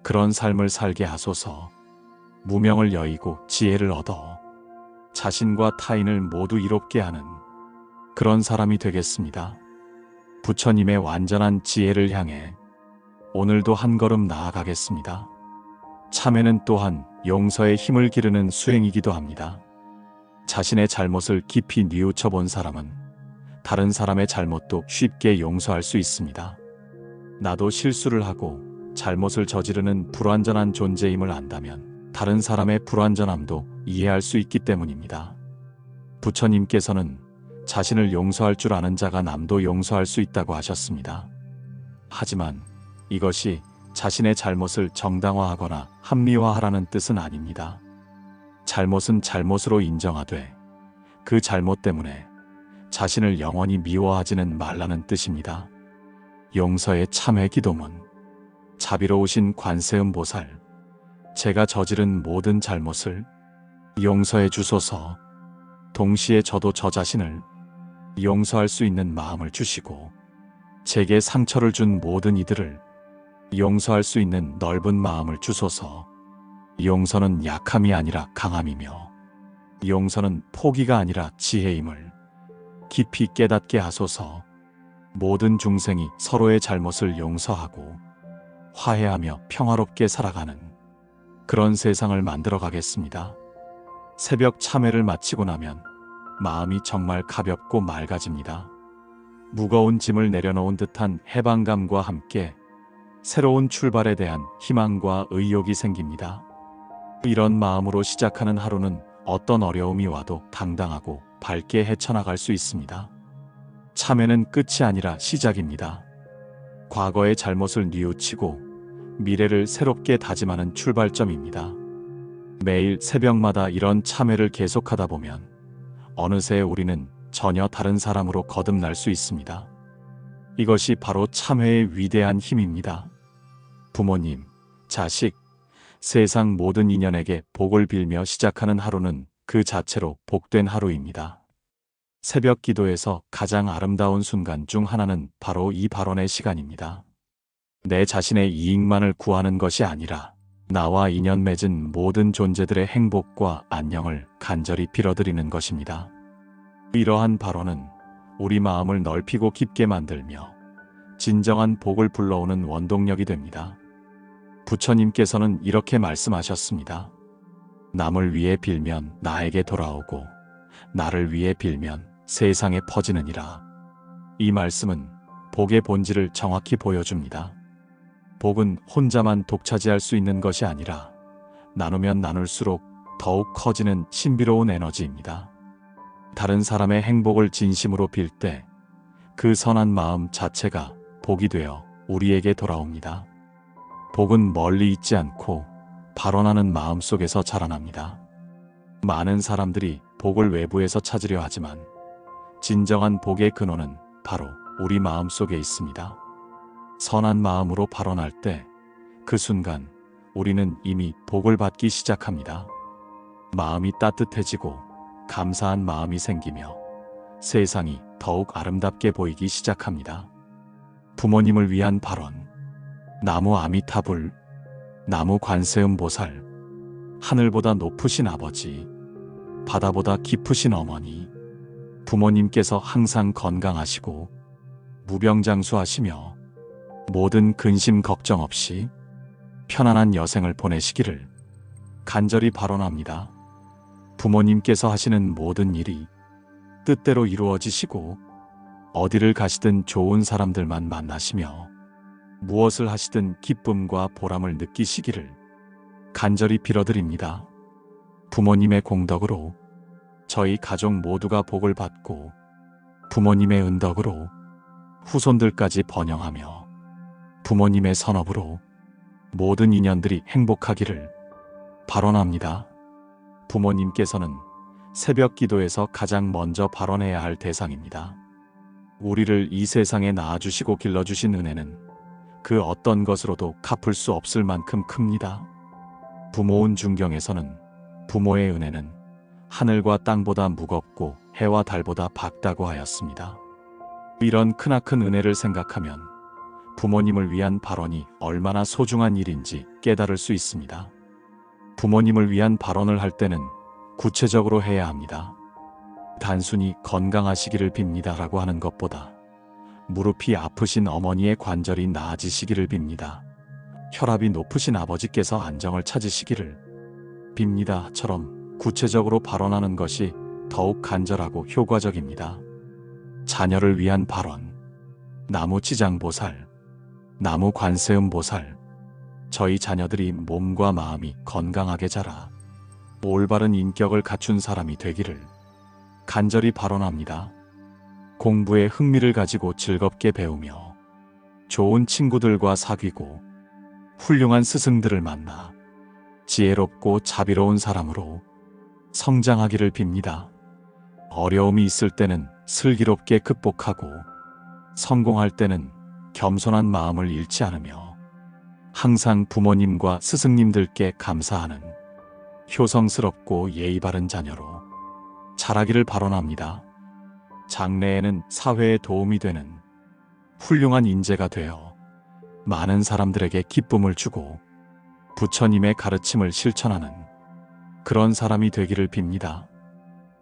그런 삶을 살게 하소서. 무명을 여의고 지혜를 얻어 자신과 타인을 모두 이롭게 하는 그런 사람이 되겠습니다. 부처님의 완전한 지혜를 향해 오늘도 한 걸음 나아가겠습니다. 참회는 또한 용서의 힘을 기르는 수행이기도 합니다. 자신의 잘못을 깊이 뉘우쳐 본 사람은 다른 사람의 잘못도 쉽게 용서할 수 있습니다. 나도 실수를 하고 잘못을 저지르는 불완전한 존재임을 안다면 다른 사람의 불완전함도 이해할 수 있기 때문입니다. 부처님께서는 자신을 용서할 줄 아는 자가 남도 용서할 수 있다고 하셨습니다. 하지만 이것이 자신의 잘못을 정당화하거나 합리화하라는 뜻은 아닙니다. 잘못은 잘못으로 인정하되 그 잘못 때문에 자신을 영원히 미워하지는 말라는 뜻입니다. 용서의 참회 기도문. 자비로우신 관세음 보살. 제가 저지른 모든 잘못을 용서해 주소서. 동시에 저도 저 자신을 용서할 수 있는 마음을 주시고 제게 상처를 준 모든 이들을 용서할 수 있는 넓은 마음을 주소서. 용서는 약함이 아니라 강함이며 용서는 포기가 아니라 지혜임을 깊이 깨닫게 하소서. 모든 중생이 서로의 잘못을 용서하고 화해하며 평화롭게 살아가는 그런 세상을 만들어 가겠습니다. 새벽 참회를 마치고 나면 마음이 정말 가볍고 맑아집니다. 무거운 짐을 내려놓은 듯한 해방감과 함께 새로운 출발에 대한 희망과 의욕이 생깁니다. 이런 마음으로 시작하는 하루는 어떤 어려움이 와도 당당하고 밝게 헤쳐나갈 수 있습니다. 참회는 끝이 아니라 시작입니다. 과거의 잘못을 뉘우치고 미래를 새롭게 다짐하는 출발점입니다. 매일 새벽마다 이런 참회를 계속하다 보면 어느새 우리는 전혀 다른 사람으로 거듭날 수 있습니다. 이것이 바로 참회의 위대한 힘입니다. 부모님, 자식, 세상 모든 인연에게 복을 빌며 시작하는 하루는 그 자체로 복된 하루입니다. 새벽 기도에서 가장 아름다운 순간 중 하나는 바로 이 발언의 시간입니다. 내 자신의 이익만을 구하는 것이 아니라 나와 인연 맺은 모든 존재들의 행복과 안녕을 간절히 빌어드리는 것입니다. 이러한 발언은 우리 마음을 넓히고 깊게 만들며 진정한 복을 불러오는 원동력이 됩니다. 부처님께서는 이렇게 말씀하셨습니다. 남을 위해 빌면 나에게 돌아오고 나를 위해 빌면 세상에 퍼지느니라. 이 말씀은 복의 본질을 정확히 보여줍니다. 복은 혼자만 독차지할 수 있는 것이 아니라 나누면 나눌수록 더욱 커지는 신비로운 에너지입니다. 다른 사람의 행복을 진심으로 빌 때 그 선한 마음 자체가 복이 되어 우리에게 돌아옵니다. 복은 멀리 있지 않고 발원하는 마음 속에서 자라납니다. 많은 사람들이 복을 외부에서 찾으려 하지만 진정한 복의 근원은 바로 우리 마음 속에 있습니다. 선한 마음으로 발원할 때 그 순간 우리는 이미 복을 받기 시작합니다. 마음이 따뜻해지고 감사한 마음이 생기며 세상이 더욱 아름답게 보이기 시작합니다. 부모님을 위한 발언. 나무 아미타불. 나무 관세음 보살. 하늘보다 높으신 아버지, 바다보다 깊으신 어머니, 부모님께서 항상 건강하시고 무병장수하시며 모든 근심 걱정 없이 편안한 여생을 보내시기를 간절히 발언합니다. 부모님께서 하시는 모든 일이 뜻대로 이루어지시고 어디를 가시든 좋은 사람들만 만나시며 무엇을 하시든 기쁨과 보람을 느끼시기를 간절히 빌어드립니다. 부모님의 공덕으로 저희 가족 모두가 복을 받고 부모님의 은덕으로 후손들까지 번영하며 부모님의 선업으로 모든 인연들이 행복하기를 발언합니다. 부모님께서는 새벽 기도에서 가장 먼저 발언해야 할 대상입니다. 우리를 이 세상에 낳아주시고 길러주신 은혜는 그 어떤 것으로도 갚을 수 없을 만큼 큽니다. 부모운 중경에서는 부모의 은혜는 하늘과 땅보다 무겁고 해와 달보다 밝다고 하였습니다. 이런 크나큰 은혜를 생각하면 부모님을 위한 발언이 얼마나 소중한 일인지 깨달을 수 있습니다. 부모님을 위한 발언을 할 때는 구체적으로 해야 합니다. 단순히 건강하시기를 빕니다라고 하는 것보다 무릎이 아프신 어머니의 관절이 나아지시기를 빕니다. 혈압이 높으신 아버지께서 안정을 찾으시기를 빕니다처럼 구체적으로 발언하는 것이 더욱 간절하고 효과적입니다. 자녀를 위한 발언. 나무 지장보살, 나무 관세음보살. 저희 자녀들이 몸과 마음이 건강하게 자라 올바른 인격을 갖춘 사람이 되기를 간절히 발언합니다. 공부에 흥미를 가지고 즐겁게 배우며 좋은 친구들과 사귀고 훌륭한 스승들을 만나 지혜롭고 자비로운 사람으로 성장하기를 빕니다. 어려움이 있을 때는 슬기롭게 극복하고 성공할 때는 겸손한 마음을 잃지 않으며 항상 부모님과 스승님들께 감사하는 효성스럽고 예의 바른 자녀로 자라기를 발언합니다. 장래에는 사회에 도움이 되는 훌륭한 인재가 되어 많은 사람들에게 기쁨을 주고 부처님의 가르침을 실천하는 그런 사람이 되기를 빕니다.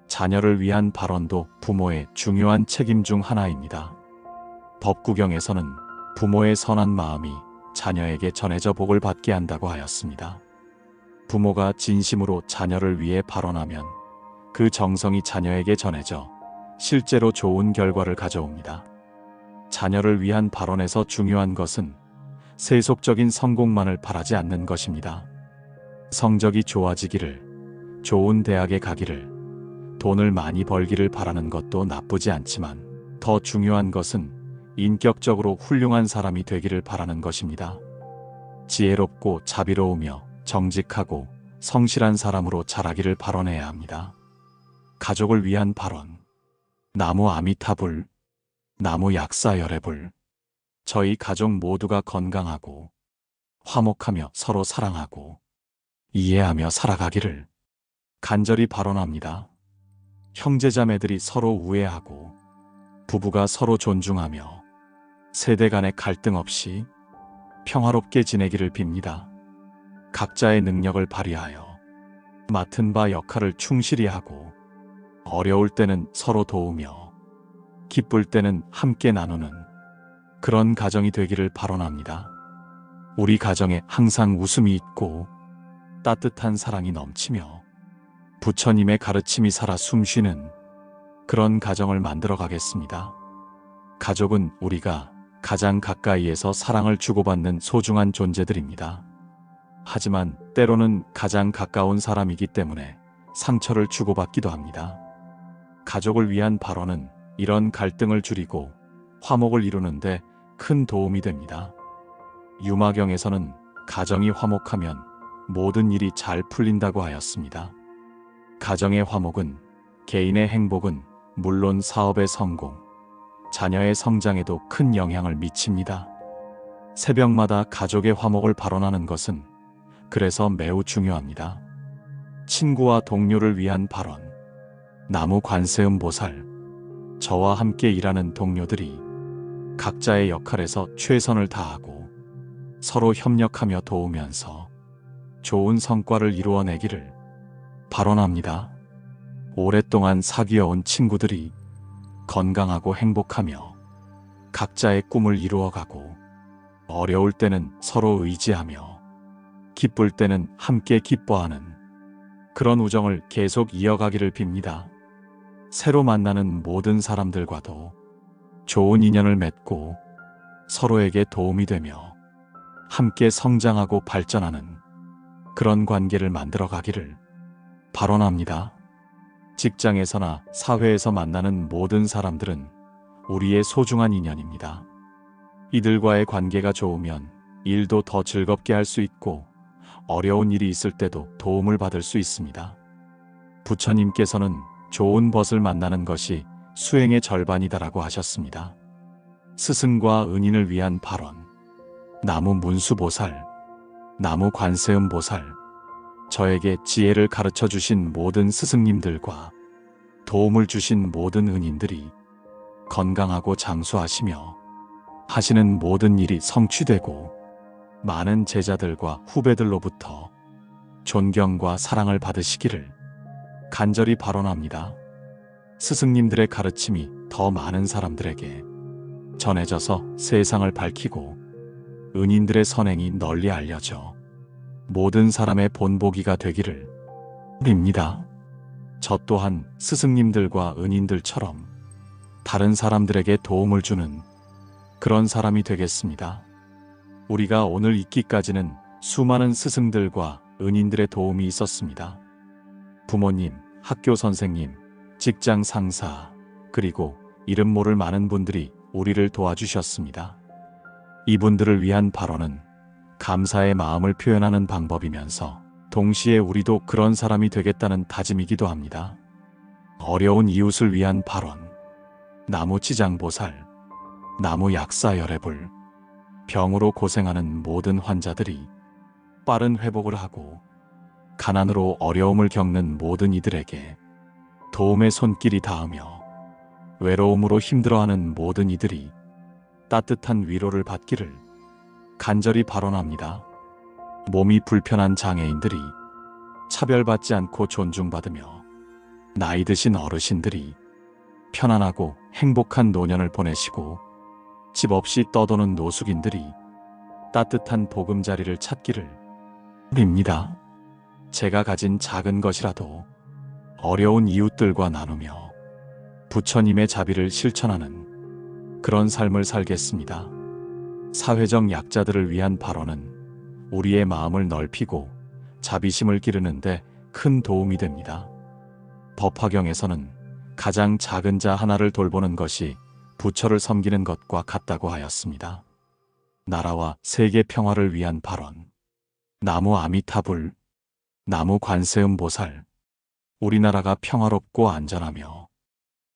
자녀를 위한 발언도 부모의 중요한 책임 중 하나입니다. 법구경에서는 부모의 선한 마음이 자녀에게 전해져 복을 받게 한다고 하였습니다. 부모가 진심으로 자녀를 위해 발언하면 그 정성이 자녀에게 전해져 실제로 좋은 결과를 가져옵니다. 자녀를 위한 발언에서 중요한 것은 세속적인 성공만을 바라지 않는 것입니다. 성적이 좋아지기를, 좋은 대학에 가기를, 돈을 많이 벌기를 바라는 것도 나쁘지 않지만 더 중요한 것은 인격적으로 훌륭한 사람이 되기를 바라는 것입니다. 지혜롭고 자비로우며 정직하고 성실한 사람으로 자라기를 발언해야 합니다. 가족을 위한 발언. 나무 아미타불, 나무 약사열애불. 저희 가족 모두가 건강하고 화목하며 서로 사랑하고 이해하며 살아가기를 간절히 발언합니다. 형제자매들이 서로 우애하고 부부가 서로 존중하며 세대 간의 갈등 없이 평화롭게 지내기를 빕니다. 각자의 능력을 발휘하여 맡은 바 역할을 충실히 하고 어려울 때는 서로 도우며 기쁠 때는 함께 나누는 그런 가정이 되기를 발언합니다. 우리 가정에 항상 웃음이 있고 따뜻한 사랑이 넘치며 부처님의 가르침이 살아 숨쉬는 그런 가정을 만들어 가겠습니다. 가족은 우리가 가장 가까이에서 사랑을 주고받는 소중한 존재들입니다. 하지만 때로는 가장 가까운 사람이기 때문에 상처를 주고받기도 합니다. 가족을 위한 발언은 이런 갈등을 줄이고 화목을 이루는데 큰 도움이 됩니다. 유마경에서는 가정이 화목하면 모든 일이 잘 풀린다고 하였습니다. 가정의 화목은 개인의 행복은 물론 사업의 성공, 자녀의 성장에도 큰 영향을 미칩니다. 새벽마다 가족의 화목을 발언하는 것은 그래서 매우 중요합니다. 친구와 동료를 위한 발언. 나무 관세음보살. 저와 함께 일하는 동료들이 각자의 역할에서 최선을 다하고 서로 협력하며 도우면서 좋은 성과를 이루어내기를 발언합니다. 오랫동안 사귀어온 친구들이 건강하고 행복하며 각자의 꿈을 이루어가고 어려울 때는 서로 의지하며 기쁠 때는 함께 기뻐하는 그런 우정을 계속 이어가기를 빕니다. 새로 만나는 모든 사람들과도 좋은 인연을 맺고 서로에게 도움이 되며 함께 성장하고 발전하는 그런 관계를 만들어 가기를 발언합니다. 직장에서나 사회에서 만나는 모든 사람들은 우리의 소중한 인연입니다. 이들과의 관계가 좋으면 일도 더 즐겁게 할 수 있고 어려운 일이 있을 때도 도움을 받을 수 있습니다. 부처님께서는 좋은 벗을 만나는 것이 수행의 절반이다라고 하셨습니다. 스승과 은인을 위한 발언. 나무 문수보살, 나무 관세음보살, 저에게 지혜를 가르쳐 주신 모든 스승님들과 도움을 주신 모든 은인들이 건강하고 장수하시며 하시는 모든 일이 성취되고 많은 제자들과 후배들로부터 존경과 사랑을 받으시기를 간절히 발언합니다. 스승님들의 가르침이 더 많은 사람들에게 전해져서 세상을 밝히고 은인들의 선행이 널리 알려져 모든 사람의 본보기가 되기를 빕니다. 저 또한 스승님들과 은인들처럼 다른 사람들에게 도움을 주는 그런 사람이 되겠습니다. 우리가 오늘 있기까지는 수많은 스승들과 은인들의 도움이 있었습니다. 부모님, 학교 선생님, 직장 상사, 그리고 이름 모를 많은 분들이 우리를 도와주셨습니다. 이분들을 위한 발언은 감사의 마음을 표현하는 방법이면서 동시에 우리도 그런 사람이 되겠다는 다짐이기도 합니다. 어려운 이웃을 위한 발언. 나무 지장보살, 나무 약사열애불. 병으로 고생하는 모든 환자들이 빠른 회복을 하고 가난으로 어려움을 겪는 모든 이들에게 도움의 손길이 닿으며 외로움으로 힘들어하는 모든 이들이 따뜻한 위로를 받기를 간절히 발언합니다. 몸이 불편한 장애인들이 차별받지 않고 존중받으며 나이 드신 어르신들이 편안하고 행복한 노년을 보내시고 집 없이 떠도는 노숙인들이 따뜻한 보금자리를 찾기를 빕니다. 제가 가진 작은 것이라도 어려운 이웃들과 나누며 부처님의 자비를 실천하는 그런 삶을 살겠습니다. 사회적 약자들을 위한 발언은 우리의 마음을 넓히고 자비심을 기르는데 큰 도움이 됩니다. 법화경에서는 가장 작은 자 하나를 돌보는 것이 부처를 섬기는 것과 같다고 하였습니다. 나라와 세계 평화를 위한 발언. 나무 아미타불, 나무 관세음보살. 우리나라가 평화롭고 안전하며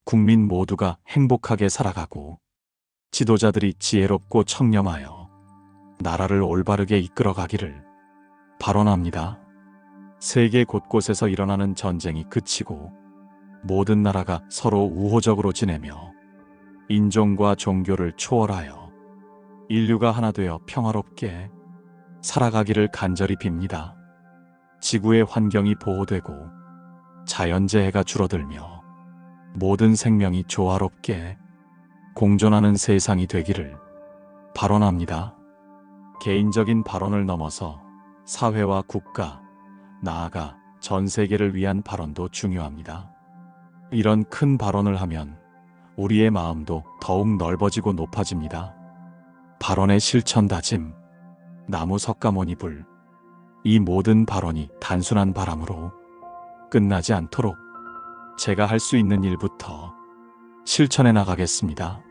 국민 모두가 행복하게 살아가고 지도자들이 지혜롭고 청렴하여 나라를 올바르게 이끌어가기를 발언합니다. 세계 곳곳에서 일어나는 전쟁이 그치고 모든 나라가 서로 우호적으로 지내며 인종과 종교를 초월하여 인류가 하나 되어 평화롭게 살아가기를 간절히 빕니다. 지구의 환경이 보호되고 자연재해가 줄어들며 모든 생명이 조화롭게 공존하는 세상이 되기를 발언합니다. 개인적인 발언을 넘어서 사회와 국가, 나아가 전 세계를 위한 발언도 중요합니다. 이런 큰 발언을 하면 우리의 마음도 더욱 넓어지고 높아집니다. 발언의 실천 다짐. 나무 석가모니불. 이 모든 발언이 단순한 바람으로 끝나지 않도록 제가 할 수 있는 일부터 실천해 나가겠습니다.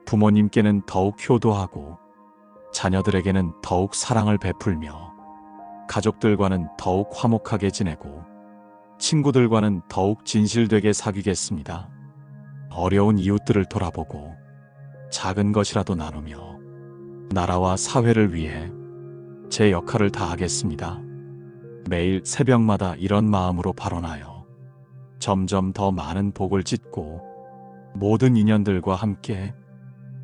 부모님께는 더욱 효도하고 자녀들에게는 더욱 사랑을 베풀며 가족들과는 더욱 화목하게 지내고 친구들과는 더욱 진실되게 사귀겠습니다. 어려운 이웃들을 돌아보고 작은 것이라도 나누며 나라와 사회를 위해 제 역할을 다하겠습니다. 매일 새벽마다 이런 마음으로 발언하여 점점 더 많은 복을 짓고 모든 인연들과 함께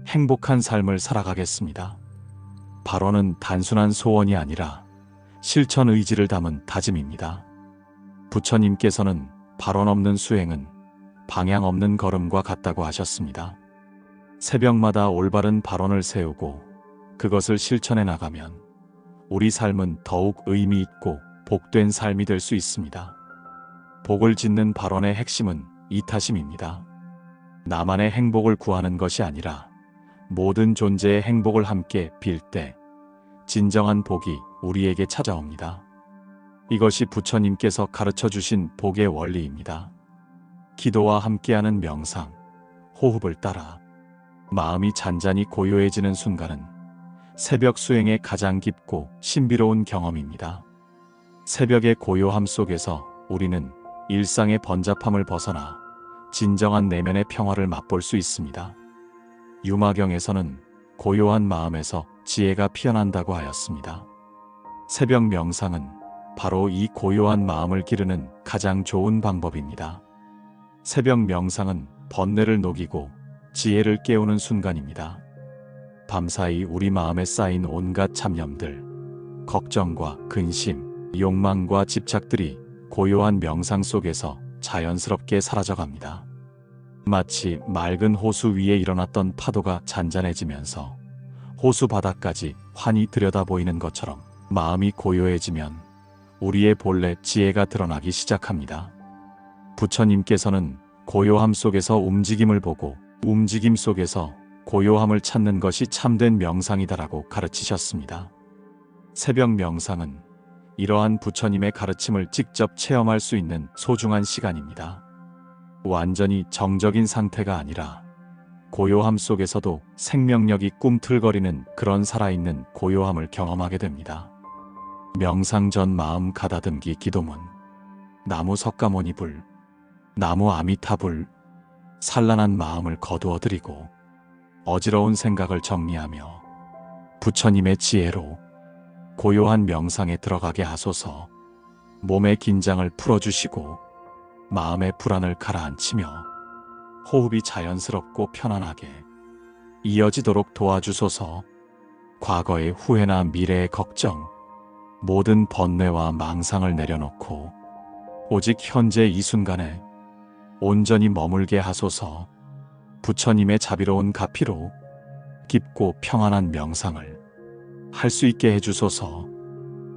행복한 삶을 살아가겠습니다. 발언은 단순한 소원이 아니라 실천 의지를 담은 다짐입니다. 부처님께서는 발언 없는 수행은 방향 없는 걸음과 같다고 하셨습니다. 새벽마다 올바른 발언을 세우고 그것을 실천해 나가면 우리 삶은 더욱 의미 있고 복된 삶이 될 수 있습니다. 복을 짓는 발언의 핵심은 이타심입니다. 나만의 행복을 구하는 것이 아니라 모든 존재의 행복을 함께 빌 때 진정한 복이 우리에게 찾아옵니다. 이것이 부처님께서 가르쳐 주신 복의 원리입니다. 기도와 함께하는 명상, 호흡을 따라 마음이 잔잔히 고요해지는 순간은 새벽 수행의 가장 깊고 신비로운 경험입니다. 새벽의 고요함 속에서 우리는 일상의 번잡함을 벗어나 진정한 내면의 평화를 맛볼 수 있습니다. 유마경에서는 고요한 마음에서 지혜가 피어난다고 하였습니다. 새벽 명상은 바로 이 고요한 마음을 기르는 가장 좋은 방법입니다. 새벽 명상은 번뇌를 녹이고 지혜를 깨우는 순간입니다. 밤사이 우리 마음에 쌓인 온갖 잡념들, 걱정과 근심, 욕망과 집착들이 고요한 명상 속에서 자연스럽게 사라져갑니다. 마치 맑은 호수 위에 일어났던 파도가 잔잔해지면서 호수 바닥까지 환히 들여다보이는 것처럼 마음이 고요해지면 우리의 본래 지혜가 드러나기 시작합니다. 부처님께서는 고요함 속에서 움직임을 보고 움직임 속에서 고요함을 찾는 것이 참된 명상이다라고 가르치셨습니다. 새벽 명상은 이러한 부처님의 가르침을 직접 체험할 수 있는 소중한 시간입니다. 완전히 정적인 상태가 아니라 고요함 속에서도 생명력이 꿈틀거리는 그런 살아있는 고요함을 경험하게 됩니다. 명상 전 마음 가다듬기 기도문. 나무 석가모니불, 나무 아미타불. 산란한 마음을 거두어드리고 어지러운 생각을 정리하며 부처님의 지혜로 고요한 명상에 들어가게 하소서. 몸의 긴장을 풀어주시고 마음의 불안을 가라앉히며 호흡이 자연스럽고 편안하게 이어지도록 도와주소서. 과거의 후회나 미래의 걱정, 모든 번뇌와 망상을 내려놓고 오직 현재 이 순간에 온전히 머물게 하소서. 부처님의 자비로운 가피로 깊고 평안한 명상을 할 수 있게 해주소서.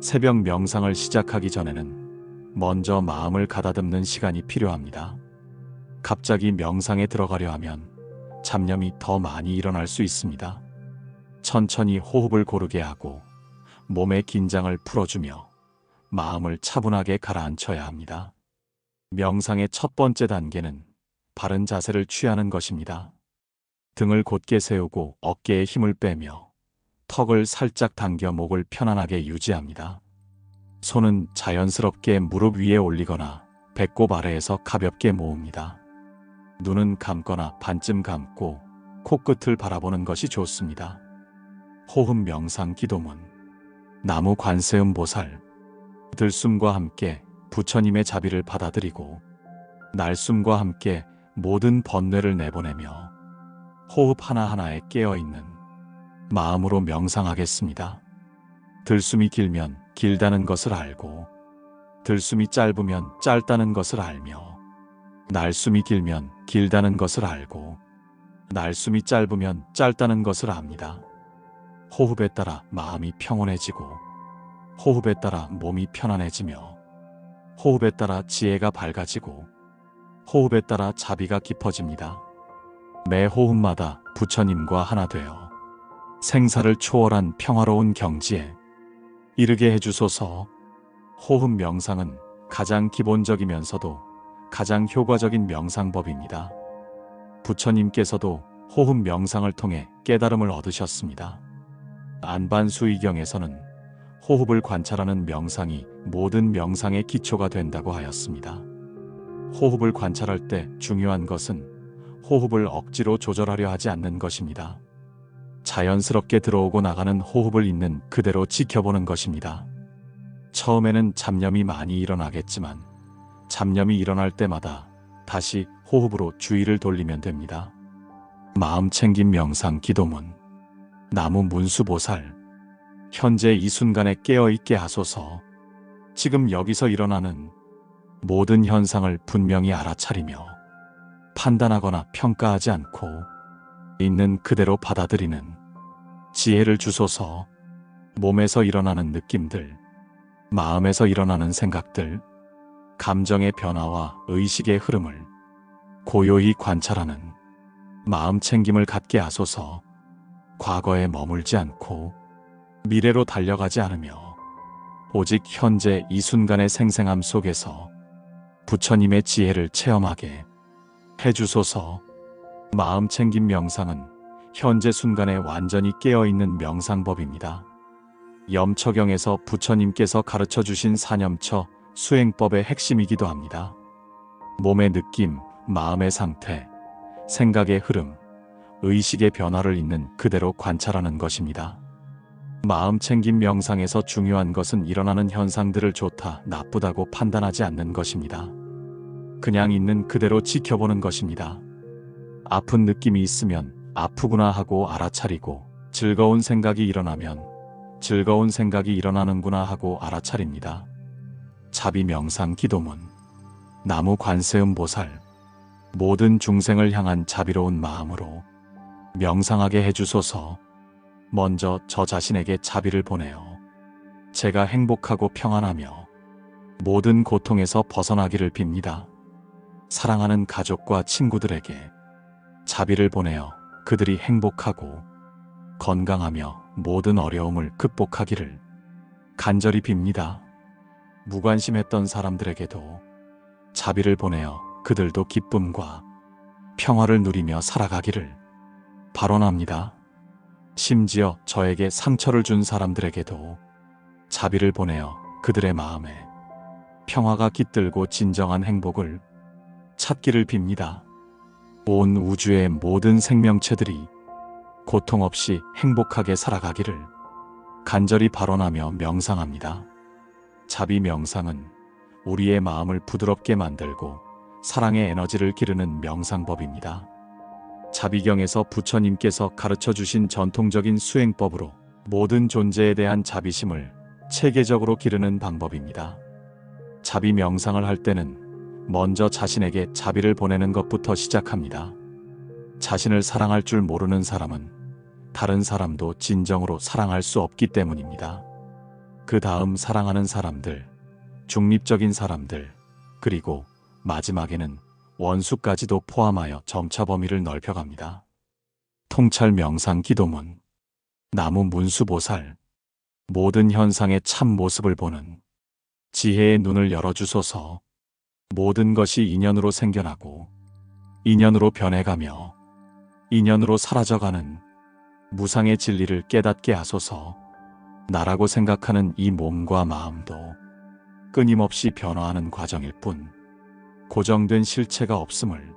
새벽 명상을 시작하기 전에는 먼저 마음을 가다듬는 시간이 필요합니다. 갑자기 명상에 들어가려 하면 잡념이 더 많이 일어날 수 있습니다. 천천히 호흡을 고르게 하고 몸의 긴장을 풀어주며 마음을 차분하게 가라앉혀야 합니다. 명상의 첫 번째 단계는 바른 자세를 취하는 것입니다. 등을 곧게 세우고 어깨에 힘을 빼며 턱을 살짝 당겨 목을 편안하게 유지합니다. 손은 자연스럽게 무릎 위에 올리거나 배꼽 아래에서 가볍게 모읍니다. 눈은 감거나 반쯤 감고 코끝을 바라보는 것이 좋습니다. 호흡 명상 기도문. 나무 관세음 보살. 들숨과 함께 부처님의 자비를 받아들이고 날숨과 함께 모든 번뇌를 내보내며 호흡 하나하나에 깨어있는 마음으로 명상하겠습니다. 들숨이 길면 길다는 것을 알고 들숨이 짧으면 짧다는 것을 알며 날숨이 길면 길다는 것을 알고 날숨이 짧으면 짧다는 것을 압니다. 호흡에 따라 마음이 평온해지고 호흡에 따라 몸이 편안해지며 호흡에 따라 지혜가 밝아지고 호흡에 따라 자비가 깊어집니다. 매 호흡마다 부처님과 하나 되어 생사를 초월한 평화로운 경지에 이르게 해주소서. 호흡 명상은 가장 기본적이면서도 가장 효과적인 명상법입니다. 부처님께서도 호흡 명상을 통해 깨달음을 얻으셨습니다. 안반수의경에서는 호흡을 관찰하는 명상이 모든 명상의 기초가 된다고 하였습니다. 호흡을 관찰할 때 중요한 것은 호흡을 억지로 조절하려 하지 않는 것입니다. 자연스럽게 들어오고 나가는 호흡을 있는 그대로 지켜보는 것입니다. 처음에는 잡념이 많이 일어나겠지만 잡념이 일어날 때마다 다시 호흡으로 주의를 돌리면 됩니다. 마음 챙김 명상 기도문. 나무 문수보살. 현재 이 순간에 깨어있게 하소서. 지금 여기서 일어나는 모든 현상을 분명히 알아차리며 판단하거나 평가하지 않고 있는 그대로 받아들이는 지혜를 주소서. 몸에서 일어나는 느낌들, 마음에서 일어나는 생각들, 감정의 변화와 의식의 흐름을 고요히 관찰하는 마음 챙김을 갖게 하소서. 과거에 머물지 않고 미래로 달려가지 않으며 오직 현재 이 순간의 생생함 속에서 부처님의 지혜를 체험하게 해주소서. 마음 챙김 명상은 현재 순간에 완전히 깨어있는 명상법입니다. 염처경에서 부처님께서 가르쳐 주신 사념처 수행법의 핵심이기도 합니다. 몸의 느낌, 마음의 상태, 생각의 흐름, 의식의 변화를 있는 그대로 관찰하는 것입니다. 마음 챙김 명상에서 중요한 것은 일어나는 현상들을 좋다, 나쁘다고 판단하지 않는 것입니다. 그냥 있는 그대로 지켜보는 것입니다. 아픈 느낌이 있으면 아프구나 하고 알아차리고, 즐거운 생각이 일어나면 즐거운 생각이 일어나는구나 하고 알아차립니다. 자비 명상 기도문. 나무 관세음 보살, 모든 중생을 향한 자비로운 마음으로 명상하게 해주소서. 먼저 저 자신에게 자비를 보내어 제가 행복하고 평안하며 모든 고통에서 벗어나기를 빕니다. 사랑하는 가족과 친구들에게 자비를 보내어 그들이 행복하고 건강하며 모든 어려움을 극복하기를 간절히 빕니다. 무관심했던 사람들에게도 자비를 보내어 그들도 기쁨과 평화를 누리며 살아가기를 발언합니다. 심지어 저에게 상처를 준 사람들에게도 자비를 보내어 그들의 마음에 평화가 깃들고 진정한 행복을 찾기를 빕니다. 온 우주의 모든 생명체들이 고통 없이 행복하게 살아가기를 간절히 발언하며 명상합니다. 자비 명상은 우리의 마음을 부드럽게 만들고 사랑의 에너지를 기르는 명상법입니다. 자비경에서 부처님께서 가르쳐 주신 전통적인 수행법으로 모든 존재에 대한 자비심을 체계적으로 기르는 방법입니다. 자비 명상을 할 때는 먼저 자신에게 자비를 보내는 것부터 시작합니다. 자신을 사랑할 줄 모르는 사람은 다른 사람도 진정으로 사랑할 수 없기 때문입니다. 그 다음 사랑하는 사람들, 중립적인 사람들, 그리고 마지막에는 원수까지도 포함하여 점차 범위를 넓혀갑니다. 통찰 명상 기도문. 나무 문수보살, 모든 현상의 참 모습을 보는 지혜의 눈을 열어주소서. 모든 것이 인연으로 생겨나고 인연으로 변해가며 인연으로 사라져가는 무상의 진리를 깨닫게 하소서. 나라고 생각하는 이 몸과 마음도 끊임없이 변화하는 과정일 뿐 고정된 실체가 없음을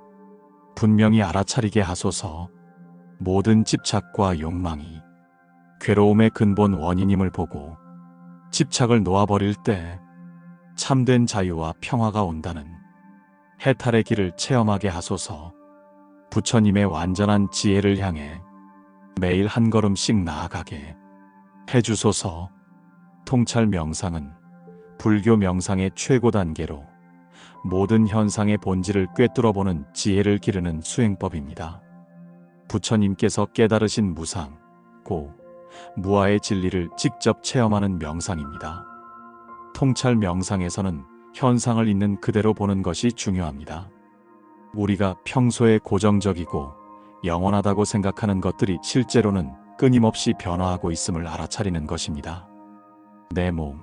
분명히 알아차리게 하소서. 모든 집착과 욕망이 괴로움의 근본 원인임을 보고 집착을 놓아버릴 때 참된 자유와 평화가 온다는 해탈의 길을 체험하게 하소서. 부처님의 완전한 지혜를 향해 매일 한 걸음씩 나아가게 해주소서. 통찰 명상은 불교 명상의 최고 단계로 모든 현상의 본질을 꿰뚫어보는 지혜를 기르는 수행법입니다. 부처님께서 깨달으신 무상, 고, 무아의 진리를 직접 체험하는 명상입니다. 통찰 명상에서는 현상을 있는 그대로 보는 것이 중요합니다. 우리가 평소에 고정적이고 영원하다고 생각하는 것들이 실제로는 끊임없이 변화하고 있음을 알아차리는 것입니다. 내 몸,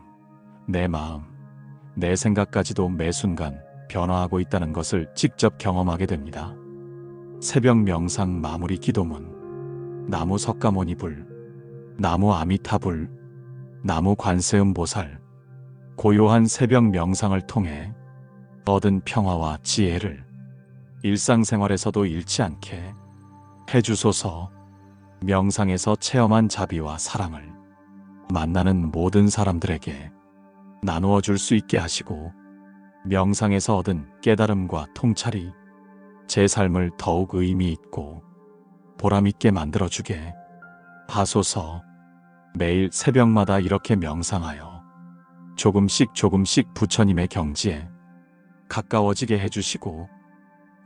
내 마음, 내 생각까지도 매 순간 변화하고 있다는 것을 직접 경험하게 됩니다. 새벽 명상 마무리 기도문. 나무 석가모니불, 나무 아미타불, 나무 관세음 보살, 고요한 새벽 명상을 통해 얻은 평화와 지혜를 일상생활에서도 잃지 않게 해주소서. 명상에서 체험한 자비와 사랑을 만나는 모든 사람들에게 나누어 줄 수 있게 하시고, 명상에서 얻은 깨달음과 통찰이 제 삶을 더욱 의미 있고 보람 있게 만들어주게 하소서. 매일 새벽마다 이렇게 명상하여 조금씩 부처님의 경지에 가까워지게 해주시고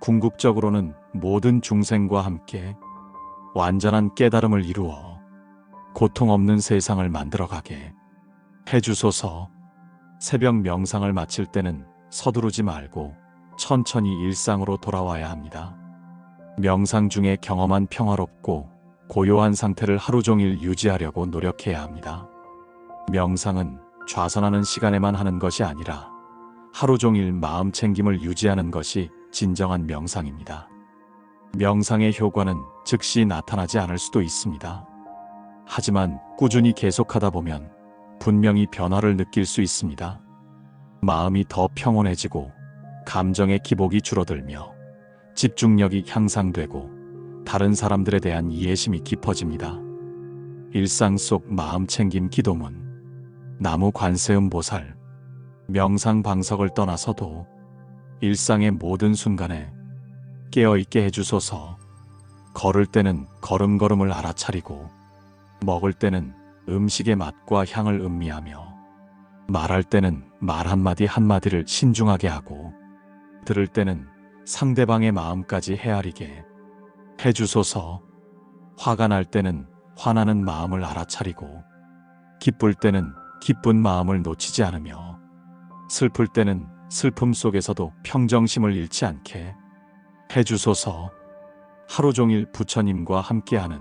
궁극적으로는 모든 중생과 함께 완전한 깨달음을 이루어 고통 없는 세상을 만들어가게 해주소서. 새벽 명상을 마칠 때는 서두르지 말고 천천히 일상으로 돌아와야 합니다. 명상 중에 경험한 평화롭고 고요한 상태를 하루 종일 유지하려고 노력해야 합니다. 명상은 좌선하는 시간에만 하는 것이 아니라 하루 종일 마음 챙김을 유지하는 것이 진정한 명상입니다. 명상의 효과는 즉시 나타나지 않을 수도 있습니다. 하지만 꾸준히 계속하다 보면 분명히 변화를 느낄 수 있습니다. 마음이 더 평온해지고 감정의 기복이 줄어들며 집중력이 향상되고 다른 사람들에 대한 이해심이 깊어집니다. 일상 속 마음 챙김 기도문. 나무 관세음 보살. 명상 방석을 떠나서도 일상의 모든 순간에 깨어있게 해주소서. 걸을 때는 걸음걸음을 알아차리고 먹을 때는 음식의 맛과 향을 음미하며 말할 때는 말 한마디 한마디를 신중하게 하고 들을 때는 상대방의 마음까지 헤아리게 해주소서. 화가 날 때는 화나는 마음을 알아차리고 기쁠 때는 기쁜 마음을 놓치지 않으며 슬플 때는 슬픔 속에서도 평정심을 잃지 않게 해주소서. 하루 종일 부처님과 함께하는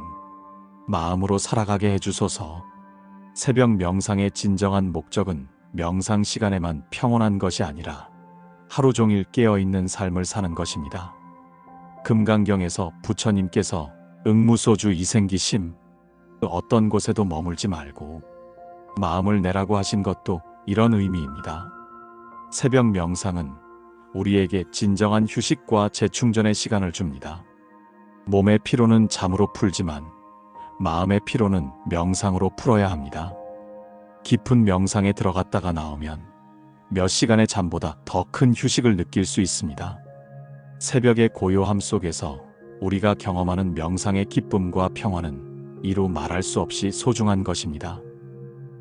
마음으로 살아가게 해주소서. 새벽 명상의 진정한 목적은 명상 시간에만 평온한 것이 아니라 하루 종일 깨어있는 삶을 사는 것입니다. 금강경에서 부처님께서 응무소주 이생기심, 어떤 곳에도 머물지 말고 마음을 내라고 하신 것도 이런 의미입니다. 새벽 명상은 우리에게 진정한 휴식과 재충전의 시간을 줍니다. 몸의 피로는 잠으로 풀지만 마음의 피로는 명상으로 풀어야 합니다. 깊은 명상에 들어갔다가 나오면 몇 시간의 잠보다 더 큰 휴식을 느낄 수 있습니다. 새벽의 고요함 속에서 우리가 경험하는 명상의 기쁨과 평화는 이루 말할 수 없이 소중한 것입니다.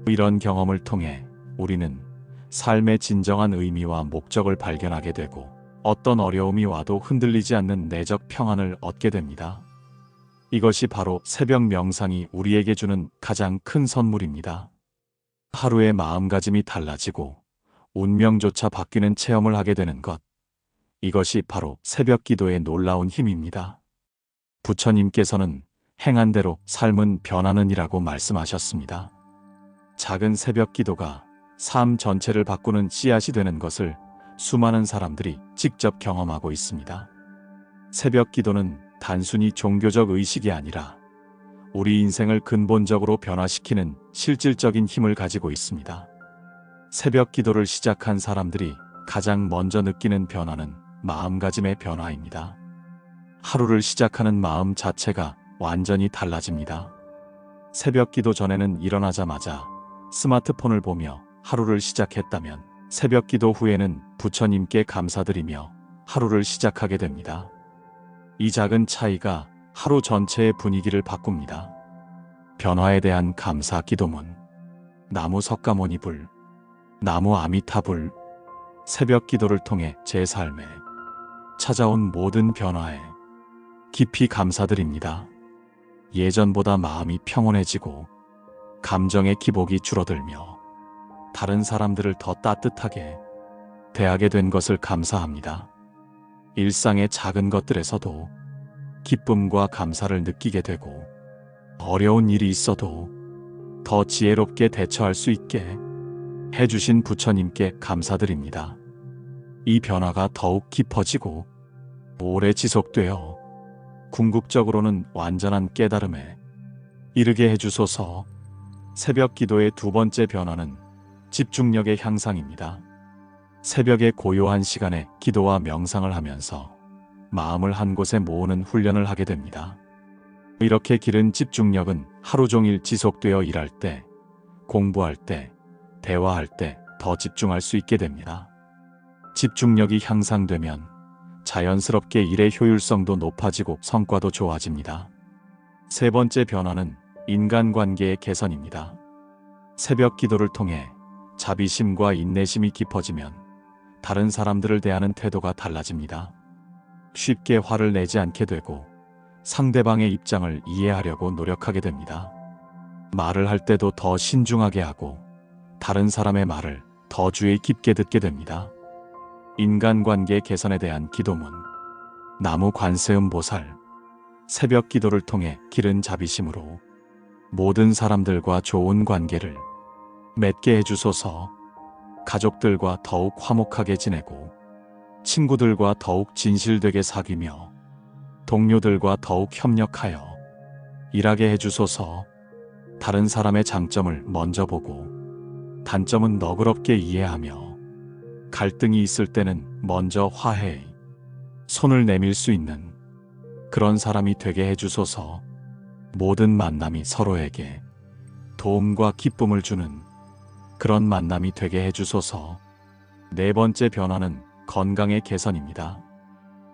이런 경험을 통해 우리는 삶의 진정한 의미와 목적을 발견하게 되고 어떤 어려움이 와도 흔들리지 않는 내적 평안을 얻게 됩니다. 이것이 바로 새벽 명상이 우리에게 주는 가장 큰 선물입니다. 하루의 마음가짐이 달라지고 운명조차 바뀌는 체험을 하게 되는 것. 이것이 바로 새벽 기도의 놀라운 힘입니다. 부처님께서는 행한 대로 삶은 변하느니라고 말씀하셨습니다. 작은 새벽 기도가 삶 전체를 바꾸는 씨앗이 되는 것을 수많은 사람들이 직접 경험하고 있습니다. 새벽 기도는 단순히 종교적 의식이 아니라 우리 인생을 근본적으로 변화시키는 실질적인 힘을 가지고 있습니다. 새벽 기도를 시작한 사람들이 가장 먼저 느끼는 변화는 마음가짐의 변화입니다. 하루를 시작하는 마음 자체가 완전히 달라집니다. 새벽 기도 전에는 일어나자마자 스마트폰을 보며 하루를 시작했다면 새벽 기도 후에는 부처님께 감사드리며 하루를 시작하게 됩니다. 이 작은 차이가 하루 전체의 분위기를 바꿉니다. 변화에 대한 감사 기도문. 나무 석가모니불, 나무 아미타불. 새벽 기도를 통해 제 삶에 찾아온 모든 변화에 깊이 감사드립니다. 예전보다 마음이 평온해지고 감정의 기복이 줄어들며 다른 사람들을 더 따뜻하게 대하게 된 것을 감사합니다. 일상의 작은 것들에서도 기쁨과 감사를 느끼게 되고 어려운 일이 있어도 더 지혜롭게 대처할 수 있게 해주신 부처님께 감사드립니다. 이 변화가 더욱 깊어지고 오래 지속되어 궁극적으로는 완전한 깨달음에 이르게 해주소서. 새벽 기도의 두 번째 변화는 집중력의 향상입니다. 새벽의 고요한 시간에 기도와 명상을 하면서 마음을 한 곳에 모으는 훈련을 하게 됩니다. 이렇게 기른 집중력은 하루 종일 지속되어 일할 때, 공부할 때, 대화할 때 더 집중할 수 있게 됩니다. 집중력이 향상되면 자연스럽게 일의 효율성도 높아지고 성과도 좋아집니다. 세 번째 변화는 인간관계의 개선입니다. 새벽 기도를 통해 자비심과 인내심이 깊어지면 다른 사람들을 대하는 태도가 달라집니다. 쉽게 화를 내지 않게 되고 상대방의 입장을 이해하려고 노력하게 됩니다. 말을 할 때도 더 신중하게 하고 다른 사람의 말을 더 주의 깊게 듣게 됩니다. 인간관계 개선에 대한 기도문. 나무 관세음 보살. 새벽 기도를 통해 기른 자비심으로 모든 사람들과 좋은 관계를 맺게 해주소서. 가족들과 더욱 화목하게 지내고 친구들과 더욱 진실되게 사귀며 동료들과 더욱 협력하여 일하게 해주소서. 다른 사람의 장점을 먼저 보고 단점은 너그럽게 이해하며 갈등이 있을 때는 먼저 화해해 손을 내밀 수 있는 그런 사람이 되게 해주소서. 모든 만남이 서로에게 도움과 기쁨을 주는 그런 만남이 되게 해주소서. 네 번째 변화는 건강의 개선입니다.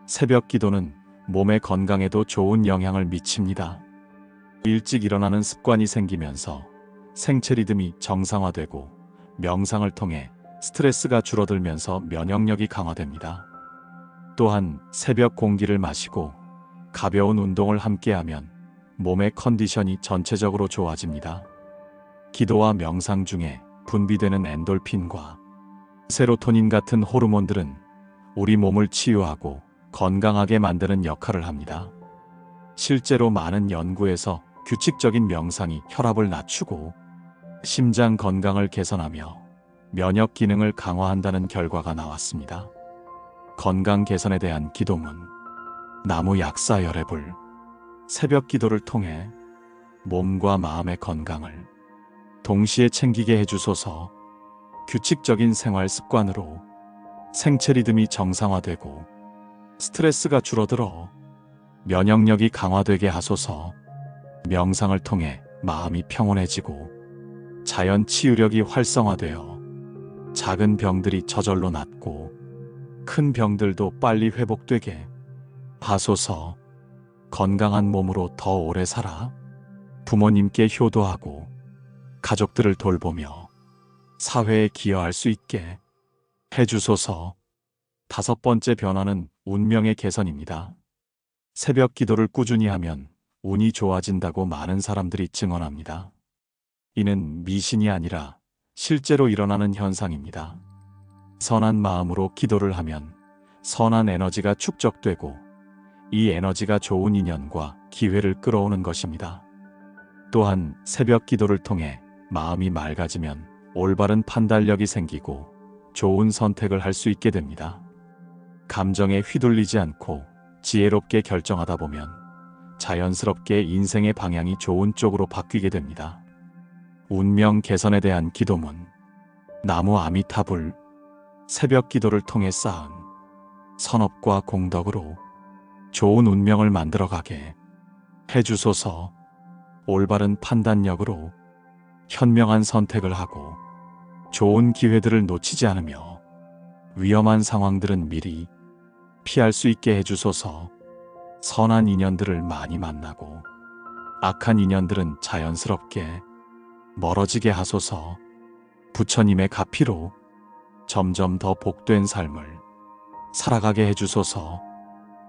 새벽 기도는 몸의 건강에도 좋은 영향을 미칩니다. 일찍 일어나는 습관이 생기면서 생체 리듬이 정상화되고 명상을 통해 스트레스가 줄어들면서 면역력이 강화됩니다. 또한 새벽 공기를 마시고 가벼운 운동을 함께하면 몸의 컨디션이 전체적으로 좋아집니다. 기도와 명상 중에 분비되는 엔돌핀과 세로토닌 같은 호르몬들은 우리 몸을 치유하고 건강하게 만드는 역할을 합니다. 실제로 많은 연구에서 규칙적인 명상이 혈압을 낮추고 심장 건강을 개선하며 면역 기능을 강화한다는 결과가 나왔습니다. 건강 개선에 대한 기도문. 나무 약사 열애불. 새벽 기도를 통해 몸과 마음의 건강을 동시에 챙기게 해주소서. 규칙적인 생활 습관으로 생체 리듬이 정상화되고 스트레스가 줄어들어 면역력이 강화되게 하소서. 명상을 통해 마음이 평온해지고 자연 치유력이 활성화되어 작은 병들이 저절로 낫고 큰 병들도 빨리 회복되게 하소서. 건강한 몸으로 더 오래 살아 부모님께 효도하고 가족들을 돌보며 사회에 기여할 수 있게 해주소서. 다섯 번째 변화는 운명의 개선입니다. 새벽 기도를 꾸준히 하면 운이 좋아진다고 많은 사람들이 증언합니다. 이는 미신이 아니라 실제로 일어나는 현상입니다. 선한 마음으로 기도를 하면 선한 에너지가 축적되고 이 에너지가 좋은 인연과 기회를 끌어오는 것입니다. 또한 새벽 기도를 통해 마음이 맑아지면 올바른 판단력이 생기고 좋은 선택을 할 수 있게 됩니다. 감정에 휘둘리지 않고 지혜롭게 결정하다 보면 자연스럽게 인생의 방향이 좋은 쪽으로 바뀌게 됩니다. 운명 개선에 대한 기도문. 나무 아미타불. 새벽 기도를 통해 쌓은 선업과 공덕으로 좋은 운명을 만들어가게 해주소서. 올바른 판단력으로 현명한 선택을 하고 좋은 기회들을 놓치지 않으며 위험한 상황들은 미리 피할 수 있게 해주소서. 선한 인연들을 많이 만나고 악한 인연들은 자연스럽게 멀어지게 하소서. 부처님의 가피로 점점 더 복된 삶을 살아가게 해주소서.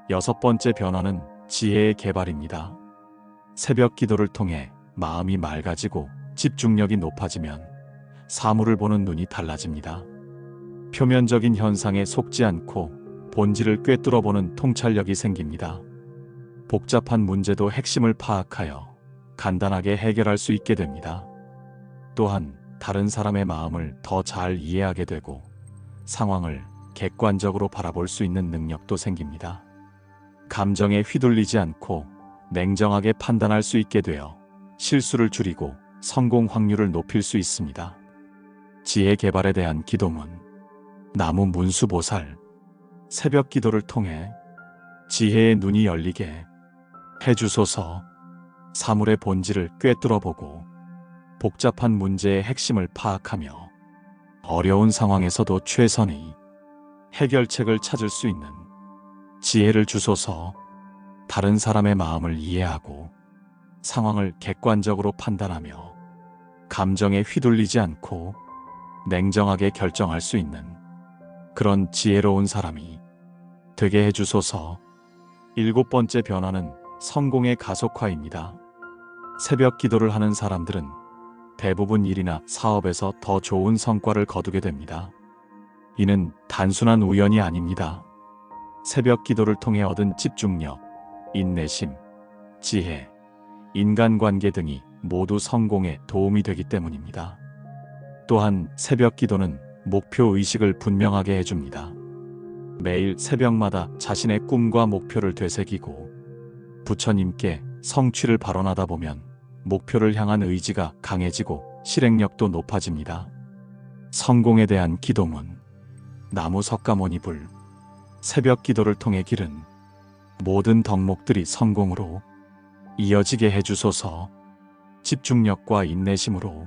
여섯 번째 변화는 지혜의 개발입니다. 새벽 기도를 통해 마음이 맑아지고 집중력이 높아지면 사물을 보는 눈이 달라집니다. 표면적인 현상에 속지 않고 본질을 꿰뚫어 보는 통찰력이 생깁니다. 복잡한 문제도 핵심을 파악하여 간단하게 해결할 수 있게 됩니다. 또한 다른 사람의 마음을 더 잘 이해하게 되고 상황을 객관적으로 바라볼 수 있는 능력도 생깁니다. 감정에 휘둘리지 않고 냉정하게 판단할 수 있게 되어 실수를 줄이고 성공 확률을 높일 수 있습니다. 지혜 개발에 대한 기도문. 나무 문수보살. 새벽 기도를 통해 지혜의 눈이 열리게 해주소서. 사물의 본질을 꿰뚫어보고 복잡한 문제의 핵심을 파악하며 어려운 상황에서도 최선의 해결책을 찾을 수 있는 지혜를 주소서. 다른 사람의 마음을 이해하고 상황을 객관적으로 판단하며 감정에 휘둘리지 않고 냉정하게 결정할 수 있는 그런 지혜로운 사람이 되게 해주소서. 7번째 변화는 성공의 가속화입니다. 새벽 기도를 하는 사람들은 대부분 일이나 사업에서 더 좋은 성과를 거두게 됩니다. 이는 단순한 우연이 아닙니다. 새벽 기도를 통해 얻은 집중력, 인내심, 지혜, 인간관계 등이 모두 성공에 도움이 되기 때문입니다. 또한 새벽 기도는 목표 의식을 분명하게 해줍니다. 매일 새벽마다 자신의 꿈과 목표를 되새기고 부처님께 성취를 발언하다 보면 목표를 향한 의지가 강해지고 실행력도 높아집니다. 성공에 대한 기도문. 나무 석가모니 불. 새벽 기도를 통해 기른 모든 덕목들이 성공으로 이어지게 해주소서. 집중력과 인내심으로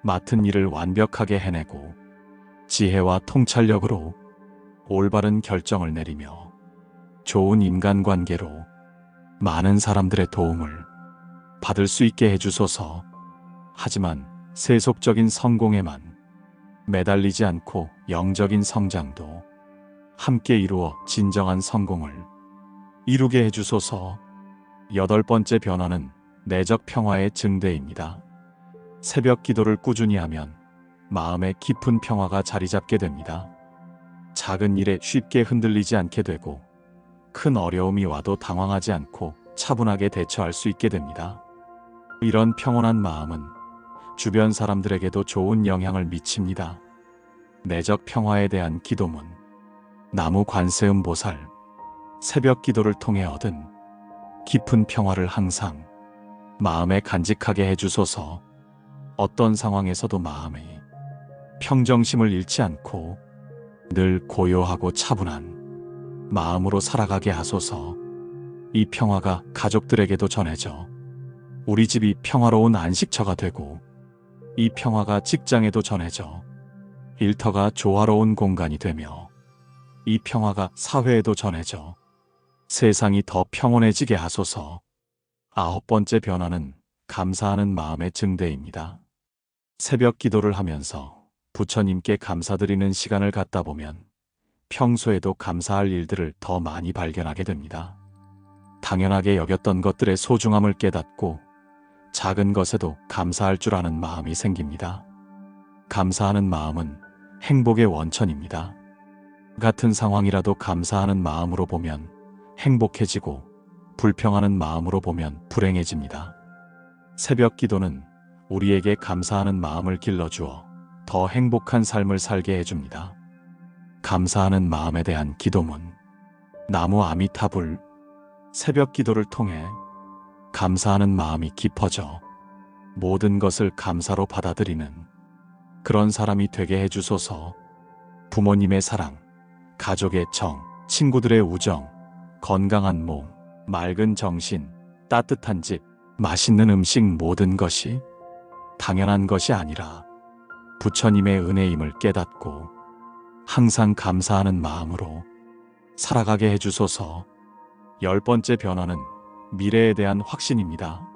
맡은 일을 완벽하게 해내고 지혜와 통찰력으로 올바른 결정을 내리며 좋은 인간관계로 많은 사람들의 도움을 받을 수 있게 해주소서. 하지만 세속적인 성공에만 매달리지 않고 영적인 성장도 함께 이루어 진정한 성공을 이루게 해주소서. 8번째 변화는 내적 평화의 증대입니다. 새벽 기도를 꾸준히 하면 마음에 깊은 평화가 자리 잡게 됩니다. 작은 일에 쉽게 흔들리지 않게 되고 큰 어려움이 와도 당황하지 않고 차분하게 대처할 수 있게 됩니다. 이런 평온한 마음은 주변 사람들에게도 좋은 영향을 미칩니다. 내적 평화에 대한 기도문. 나무 관세음보살. 새벽 기도를 통해 얻은 깊은 평화를 항상 마음에 간직하게 해주소서. 어떤 상황에서도 마음의 평정심을 잃지 않고 늘 고요하고 차분한 마음으로 살아가게 하소서. 이 평화가 가족들에게도 전해져 우리 집이 평화로운 안식처가 되고 이 평화가 직장에도 전해져 일터가 조화로운 공간이 되며 이 평화가 사회에도 전해져 세상이 더 평온해지게 하소서. 9번째 변화는 감사하는 마음의 증대입니다. 새벽 기도를 하면서 부처님께 감사드리는 시간을 갖다 보면 평소에도 감사할 일들을 더 많이 발견하게 됩니다. 당연하게 여겼던 것들의 소중함을 깨닫고 작은 것에도 감사할 줄 아는 마음이 생깁니다. 감사하는 마음은 행복의 원천입니다. 같은 상황이라도 감사하는 마음으로 보면 행복해지고 불평하는 마음으로 보면 불행해집니다. 새벽 기도는 우리에게 감사하는 마음을 길러주어 더 행복한 삶을 살게 해줍니다. 감사하는 마음에 대한 기도문. 나무 아미타불. 새벽 기도를 통해 감사하는 마음이 깊어져 모든 것을 감사로 받아들이는 그런 사람이 되게 해주소서. 부모님의 사랑, 가족의 정, 친구들의 우정, 건강한 몸, 맑은 정신, 따뜻한 집, 맛있는 음식 모든 것이 당연한 것이 아니라 부처님의 은혜임을 깨닫고 항상 감사하는 마음으로 살아가게 해주소서. 10번째 변화는 미래에 대한 확신입니다.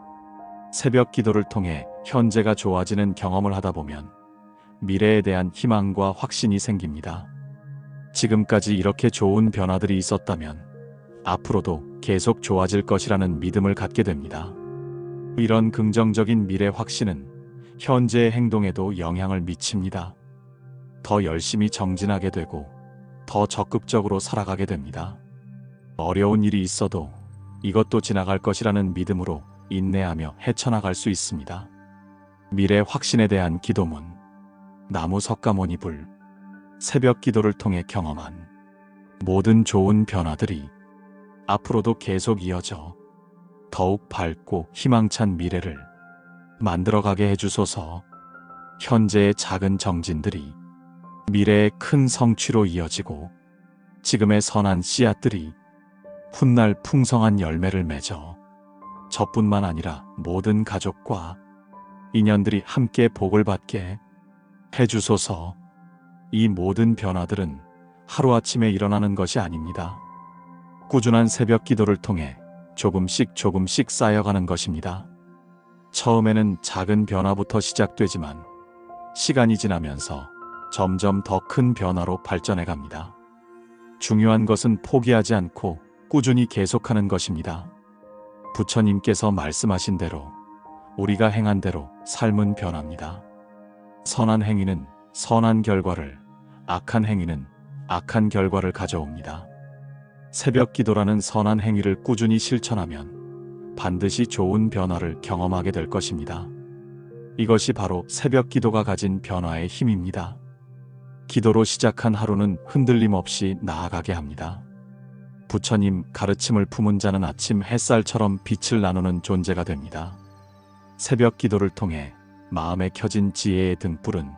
새벽 기도를 통해 현재가 좋아지는 경험을 하다 보면 미래에 대한 희망과 확신이 생깁니다. 지금까지 이렇게 좋은 변화들이 있었다면 앞으로도 계속 좋아질 것이라는 믿음을 갖게 됩니다. 이런 긍정적인 미래 확신은 현재의 행동에도 영향을 미칩니다. 더 열심히 정진하게 되고 더 적극적으로 살아가게 됩니다. 어려운 일이 있어도 이것도 지나갈 것이라는 믿음으로 인내하며 헤쳐나갈 수 있습니다. 미래 확신에 대한 기도문. 나무 석가모니 불. 새벽 기도를 통해 경험한 모든 좋은 변화들이 앞으로도 계속 이어져 더욱 밝고 희망찬 미래를 만들어가게 해주소서. 현재의 작은 정진들이 미래의 큰 성취로 이어지고 지금의 선한 씨앗들이 훗날 풍성한 열매를 맺어 저뿐만 아니라 모든 가족과 인연들이 함께 복을 받게 해주소서. 이 모든 변화들은 하루아침에 일어나는 것이 아닙니다. 꾸준한 새벽 기도를 통해 조금씩 쌓여가는 것입니다. 처음에는 작은 변화부터 시작되지만 시간이 지나면서 점점 더 큰 변화로 발전해 갑니다. 중요한 것은 포기하지 않고 꾸준히 계속하는 것입니다. 부처님께서 말씀하신 대로, 우리가 행한 대로 삶은 변합니다. 선한 행위는 선한 결과를, 악한 행위는 악한 결과를 가져옵니다. 새벽 기도라는 선한 행위를 꾸준히 실천하면 반드시 좋은 변화를 경험하게 될 것입니다. 이것이 바로 새벽 기도가 가진 변화의 힘입니다. 기도로 시작한 하루는 흔들림 없이 나아가게 합니다. 부처님 가르침을 품은 자는 아침 햇살처럼 빛을 나누는 존재가 됩니다. 새벽 기도를 통해 마음에 켜진 지혜의 등불은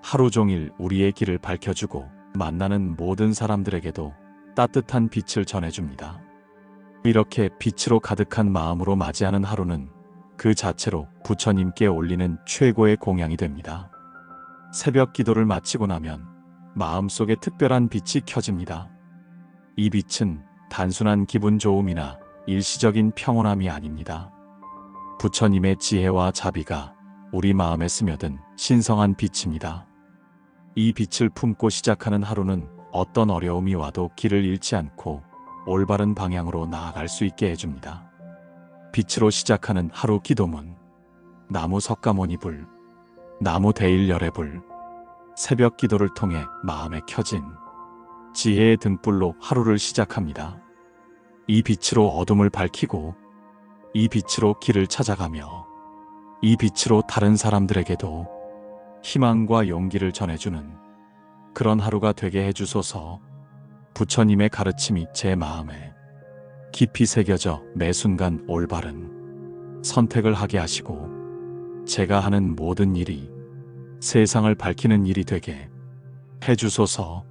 하루 종일 우리의 길을 밝혀주고 만나는 모든 사람들에게도 따뜻한 빛을 전해줍니다. 이렇게 빛으로 가득한 마음으로 맞이하는 하루는 그 자체로 부처님께 올리는 최고의 공양이 됩니다. 새벽 기도를 마치고 나면 마음속에 특별한 빛이 켜집니다. 이 빛은 단순한 기분 좋음이나 일시적인 평온함이 아닙니다. 부처님의 지혜와 자비가 우리 마음에 스며든 신성한 빛입니다. 이 빛을 품고 시작하는 하루는 어떤 어려움이 와도 길을 잃지 않고 올바른 방향으로 나아갈 수 있게 해줍니다. 빛으로 시작하는 하루 기도문, 나무 석가모니불, 나무 대일열애불, 새벽 기도를 통해 마음에 켜진 지혜의 등불로 하루를 시작합니다. 이 빛으로 어둠을 밝히고, 이 빛으로 길을 찾아가며, 이 빛으로 다른 사람들에게도 희망과 용기를 전해주는 그런 하루가 되게 해주소서. 부처님의 가르침이 제 마음에 깊이 새겨져 매 순간 올바른 선택을 하게 하시고, 제가 하는 모든 일이 세상을 밝히는 일이 되게 해주소서.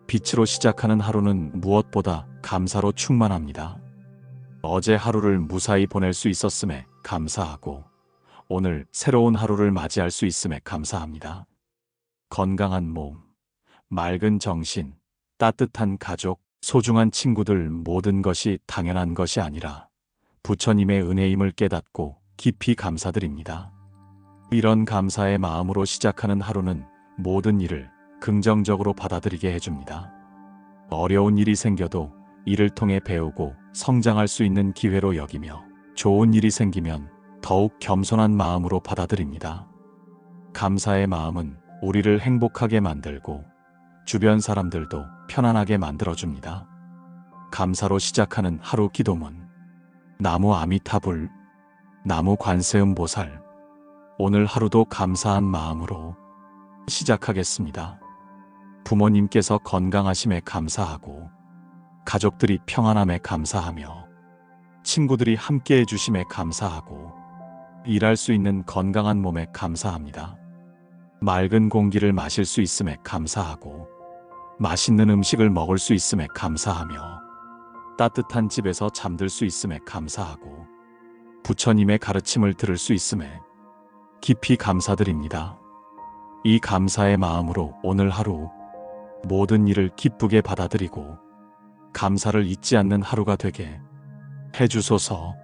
빛으로 시작하는 하루는 무엇보다 감사로 충만합니다. 어제 하루를 무사히 보낼 수 있었음에 감사하고, 오늘 새로운 하루를 맞이할 수 있음에 감사합니다. 건강한 몸, 맑은 정신, 따뜻한 가족, 소중한 친구들, 모든 것이 당연한 것이 아니라 부처님의 은혜임을 깨닫고 깊이 감사드립니다. 이런 감사의 마음으로 시작하는 하루는 모든 일을 긍정적으로 받아들이게 해줍니다. 어려운 일이 생겨도 이를 통해 배우고 성장할 수 있는 기회로 여기며, 좋은 일이 생기면 더욱 겸손한 마음으로 받아들입니다. 감사의 마음은 우리를 행복하게 만들고 주변 사람들도 편안하게 만들어줍니다. 감사로 시작하는 하루 기도문, 나무 아미타불, 나무 관세음보살. 오늘 하루도 감사한 마음으로 시작하겠습니다. 부모님께서 건강하심에 감사하고, 가족들이 평안함에 감사하며, 친구들이 함께 해주심에 감사하고, 일할 수 있는 건강한 몸에 감사합니다. 맑은 공기를 마실 수 있음에 감사하고, 맛있는 음식을 먹을 수 있음에 감사하며, 따뜻한 집에서 잠들 수 있음에 감사하고, 부처님의 가르침을 들을 수 있음에 깊이 감사드립니다. 이 감사의 마음으로 오늘 하루 모든 일을 기쁘게 받아들이고 감사를 잊지 않는 하루가 되게 해주소서.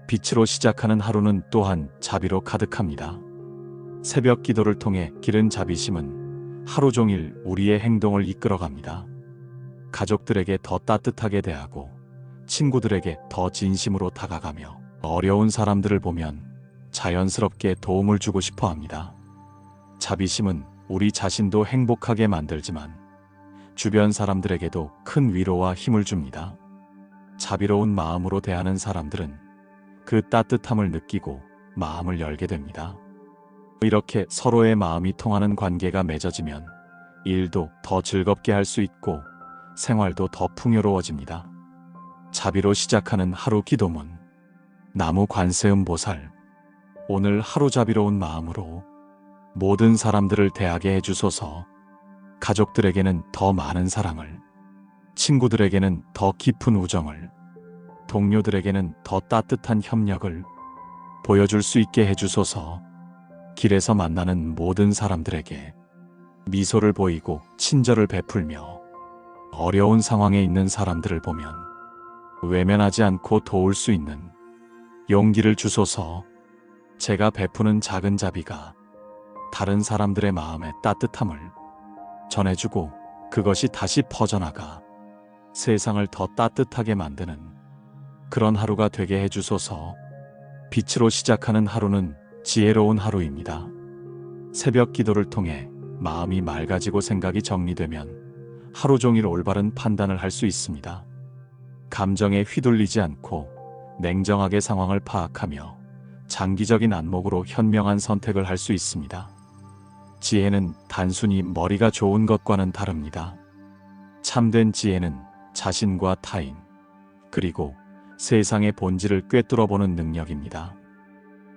빛으로 시작하는 하루는 또한 자비로 가득합니다. 새벽 기도를 통해 기른 자비심은 하루 종일 우리의 행동을 이끌어갑니다. 가족들에게 더 따뜻하게 대하고, 친구들에게 더 진심으로 다가가며, 어려운 사람들을 보면 자연스럽게 도움을 주고 싶어 합니다. 자비심은 우리 자신도 행복하게 만들지만 주변 사람들에게도 큰 위로와 힘을 줍니다. 자비로운 마음으로 대하는 사람들은 그 따뜻함을 느끼고 마음을 열게 됩니다. 이렇게 서로의 마음이 통하는 관계가 맺어지면 일도 더 즐겁게 할 수 있고 생활도 더 풍요로워집니다. 자비로 시작하는 하루 기도문, 나무 관세음보살. 오늘 하루 자비로운 마음으로 모든 사람들을 대하게 해주소서. 가족들에게는 더 많은 사랑을, 친구들에게는 더 깊은 우정을, 동료들에게는 더 따뜻한 협력을 보여줄 수 있게 해주소서. 길에서 만나는 모든 사람들에게 미소를 보이고 친절을 베풀며, 어려운 상황에 있는 사람들을 보면 외면하지 않고 도울 수 있는 용기를 주소서. 제가 베푸는 작은 자비가 다른 사람들의 마음에 따뜻함을 전해주고, 그것이 다시 퍼져나가 세상을 더 따뜻하게 만드는 그런 하루가 되게 해주소서. 빛으로 시작하는 하루는 지혜로운 하루입니다. 새벽 기도를 통해 마음이 맑아지고 생각이 정리되면 하루 종일 올바른 판단을 할 수 있습니다. 감정에 휘둘리지 않고 냉정하게 상황을 파악하며 장기적인 안목으로 현명한 선택을 할 수 있습니다. 지혜는 단순히 머리가 좋은 것과는 다릅니다. 참된 지혜는 자신과 타인, 그리고 세상의 본질을 꿰뚫어 보는 능력입니다.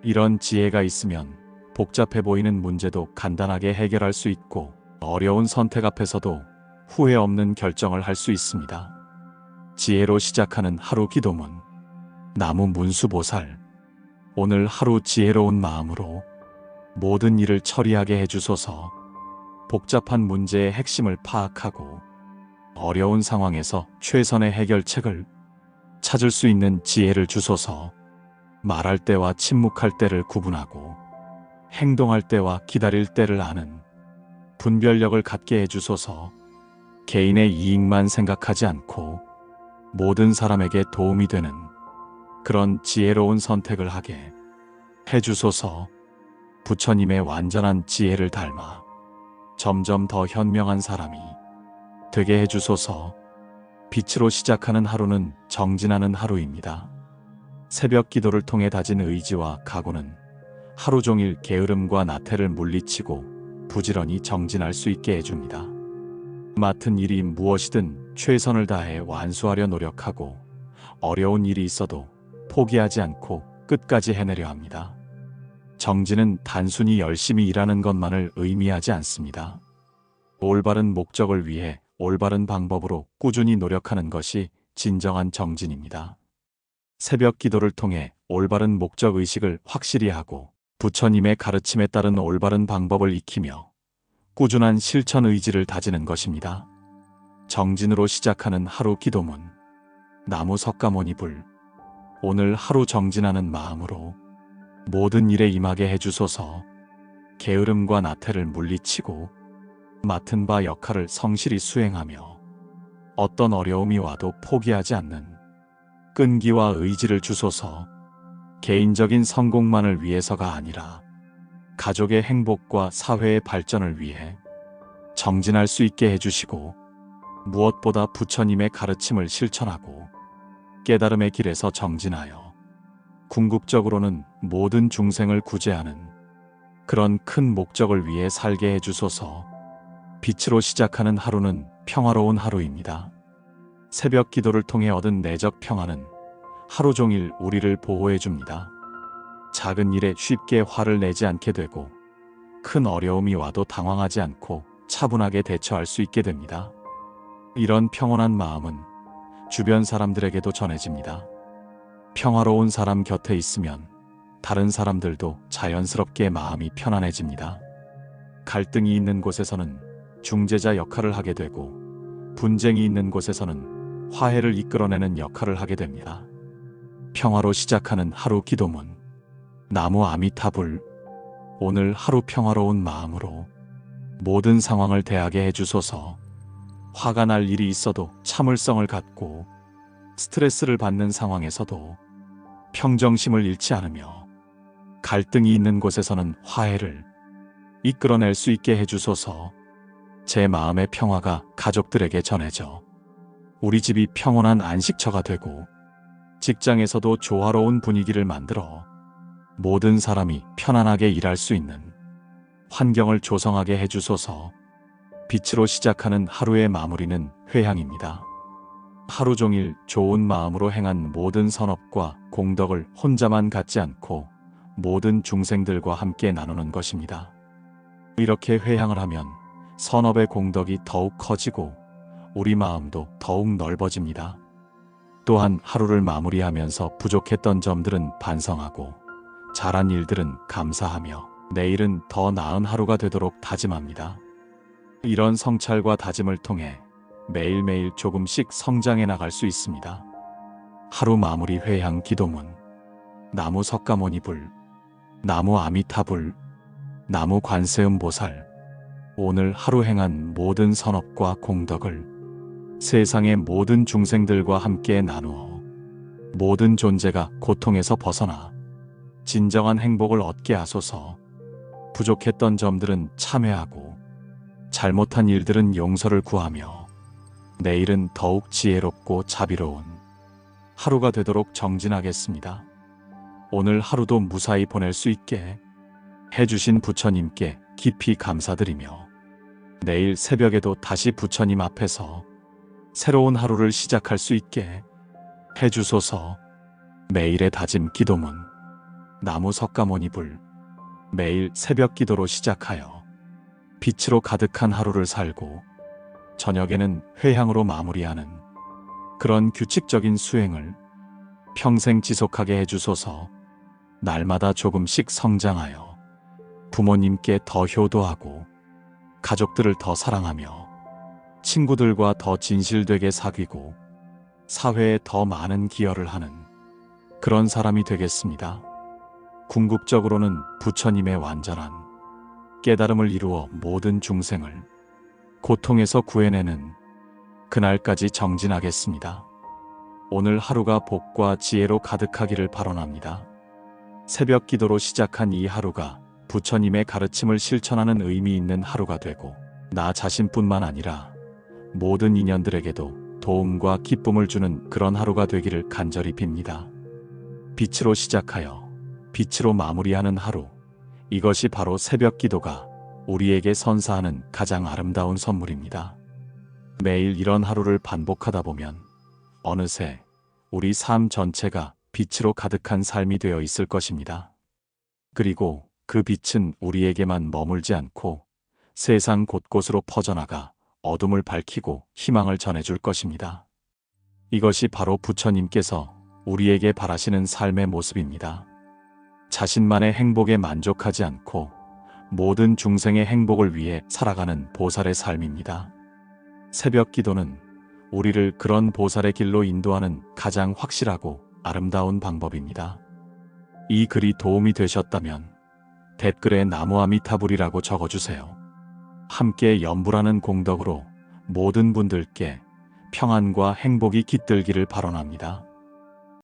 이런 지혜가 있으면 복잡해 보이는 문제도 간단하게 해결할 수 있고 어려운 선택 앞에서도 후회 없는 결정을 할 수 있습니다. 지혜로 시작하는 하루 기도문. 나무 문수보살. 오늘 하루 지혜로운 마음으로 모든 일을 처리하게 해주소서. 복잡한 문제의 핵심을 파악하고 어려운 상황에서 최선의 해결책을 찾을 수 있는 지혜를 주소서. 말할 때와 침묵할 때를 구분하고 행동할 때와 기다릴 때를 아는 분별력을 갖게 해주소서. 개인의 이익만 생각하지 않고 모든 사람에게 도움이 되는 그런 지혜로운 선택을 하게 해주소서. 부처님의 완전한 지혜를 닮아 점점 더 현명한 사람이 되게 해주소서. 빛으로 시작하는 하루는 정진하는 하루입니다. 새벽 기도를 통해 다진 의지와 각오는 하루 종일 게으름과 나태를 물리치고 부지런히 정진할 수 있게 해줍니다. 맡은 일이 무엇이든 최선을 다해 완수하려 노력하고 어려운 일이 있어도 포기하지 않고 끝까지 해내려 합니다. 정진은 단순히 열심히 일하는 것만을 의미하지 않습니다. 올바른 목적을 위해 올바른 방법으로 꾸준히 노력하는 것이 진정한 정진입니다. 새벽 기도를 통해 올바른 목적 의식을 확실히 하고 부처님의 가르침에 따른 올바른 방법을 익히며 꾸준한 실천 의지를 다지는 것입니다. 정진으로 시작하는 하루 기도문. 나무 석가모니불. 오늘 하루 정진하는 마음으로 모든 일에 임하게 해주소서. 게으름과 나태를 물리치고 맡은 바 역할을 성실히 수행하며 어떤 어려움이 와도 포기하지 않는 끈기와 의지를 주소서. 개인적인 성공만을 위해서가 아니라 가족의 행복과 사회의 발전을 위해 정진할 수 있게 해주시고 무엇보다 부처님의 가르침을 실천하고 깨달음의 길에서 정진하여 궁극적으로는 모든 중생을 구제하는 그런 큰 목적을 위해 살게 해주소서. 빛으로 시작하는 하루는 평화로운 하루입니다. 새벽 기도를 통해 얻은 내적 평화는 하루 종일 우리를 보호해 줍니다. 작은 일에 쉽게 화를 내지 않게 되고 큰 어려움이 와도 당황하지 않고 차분하게 대처할 수 있게 됩니다. 이런 평온한 마음은 주변 사람들에게도 전해집니다. 평화로운 사람 곁에 있으면 다른 사람들도 자연스럽게 마음이 편안해집니다. 갈등이 있는 곳에서는 중재자 역할을 하게 되고 분쟁이 있는 곳에서는 화해를 이끌어내는 역할을 하게 됩니다. 평화로 시작하는 하루 기도문. 나무 아미타불. 오늘 하루 평화로운 마음으로 모든 상황을 대하게 해주소서. 화가 날 일이 있어도 참을성을 갖고 스트레스를 받는 상황에서도 평정심을 잃지 않으며 갈등이 있는 곳에서는 화해를 이끌어낼 수 있게 해주소서. 제 마음의 평화가 가족들에게 전해져 우리 집이 평온한 안식처가 되고 직장에서도 조화로운 분위기를 만들어 모든 사람이 편안하게 일할 수 있는 환경을 조성하게 해주소서. 빛으로 시작하는 하루의 마무리는 회향입니다. 하루 종일 좋은 마음으로 행한 모든 선업과 공덕을 혼자만 갖지 않고 모든 중생들과 함께 나누는 것입니다. 이렇게 회향을 하면 선업의 공덕이 더욱 커지고 우리 마음도 더욱 넓어집니다. 또한 하루를 마무리하면서 부족했던 점들은 반성하고 잘한 일들은 감사하며 내일은 더 나은 하루가 되도록 다짐합니다. 이런 성찰과 다짐을 통해 매일매일 조금씩 성장해 나갈 수 있습니다. 하루 마무리 회향 기도문. 나무 석가모니불. 나무 아미타불. 나무 관세음보살. 오늘 하루 행한 모든 선업과 공덕을 세상의 모든 중생들과 함께 나누어 모든 존재가 고통에서 벗어나 진정한 행복을 얻게 하소서. 부족했던 점들은 참회하고 잘못한 일들은 용서를 구하며 내일은 더욱 지혜롭고 자비로운 하루가 되도록 정진하겠습니다. 오늘 하루도 무사히 보낼 수 있게 해주신 부처님께 깊이 감사드리며 내일 새벽에도 다시 부처님 앞에서 새로운 하루를 시작할 수 있게 해주소서. 매일의 다짐 기도문 나무 석가모니불 매일 새벽 기도로 시작하여 빛으로 가득한 하루를 살고 저녁에는 회향으로 마무리하는 그런 규칙적인 수행을 평생 지속하게 해주소서. 날마다 조금씩 성장하여 부모님께 더 효도하고 가족들을 더 사랑하며 친구들과 더 진실되게 사귀고 사회에 더 많은 기여를 하는 그런 사람이 되겠습니다. 궁극적으로는 부처님의 완전한 깨달음을 이루어 모든 중생을 고통에서 구해내는 그날까지 정진하겠습니다. 오늘 하루가 복과 지혜로 가득하기를 발언합니다. 새벽 기도로 시작한 이 하루가 부처님의 가르침을 실천하는 의미 있는 하루가 되고 나 자신뿐만 아니라 모든 인연들에게도 도움과 기쁨을 주는 그런 하루가 되기를 간절히 빕니다. 빛으로 시작하여 빛으로 마무리하는 하루, 이것이 바로 새벽 기도가 우리에게 선사하는 가장 아름다운 선물입니다. 매일 이런 하루를 반복하다 보면 어느새 우리 삶 전체가 빛으로 가득한 삶이 되어 있을 것입니다. 그리고 그 빛은 우리에게만 머물지 않고 세상 곳곳으로 퍼져나가 어둠을 밝히고 희망을 전해줄 것입니다. 이것이 바로 부처님께서 우리에게 바라시는 삶의 모습입니다. 자신만의 행복에 만족하지 않고 모든 중생의 행복을 위해 살아가는 보살의 삶입니다. 새벽 기도는 우리를 그런 보살의 길로 인도하는 가장 확실하고 아름다운 방법입니다. 이 글이 도움이 되셨다면 댓글에 나무아미타불이라고 적어주세요. 함께 염불하는 공덕으로 모든 분들께 평안과 행복이 깃들기를 발언합니다.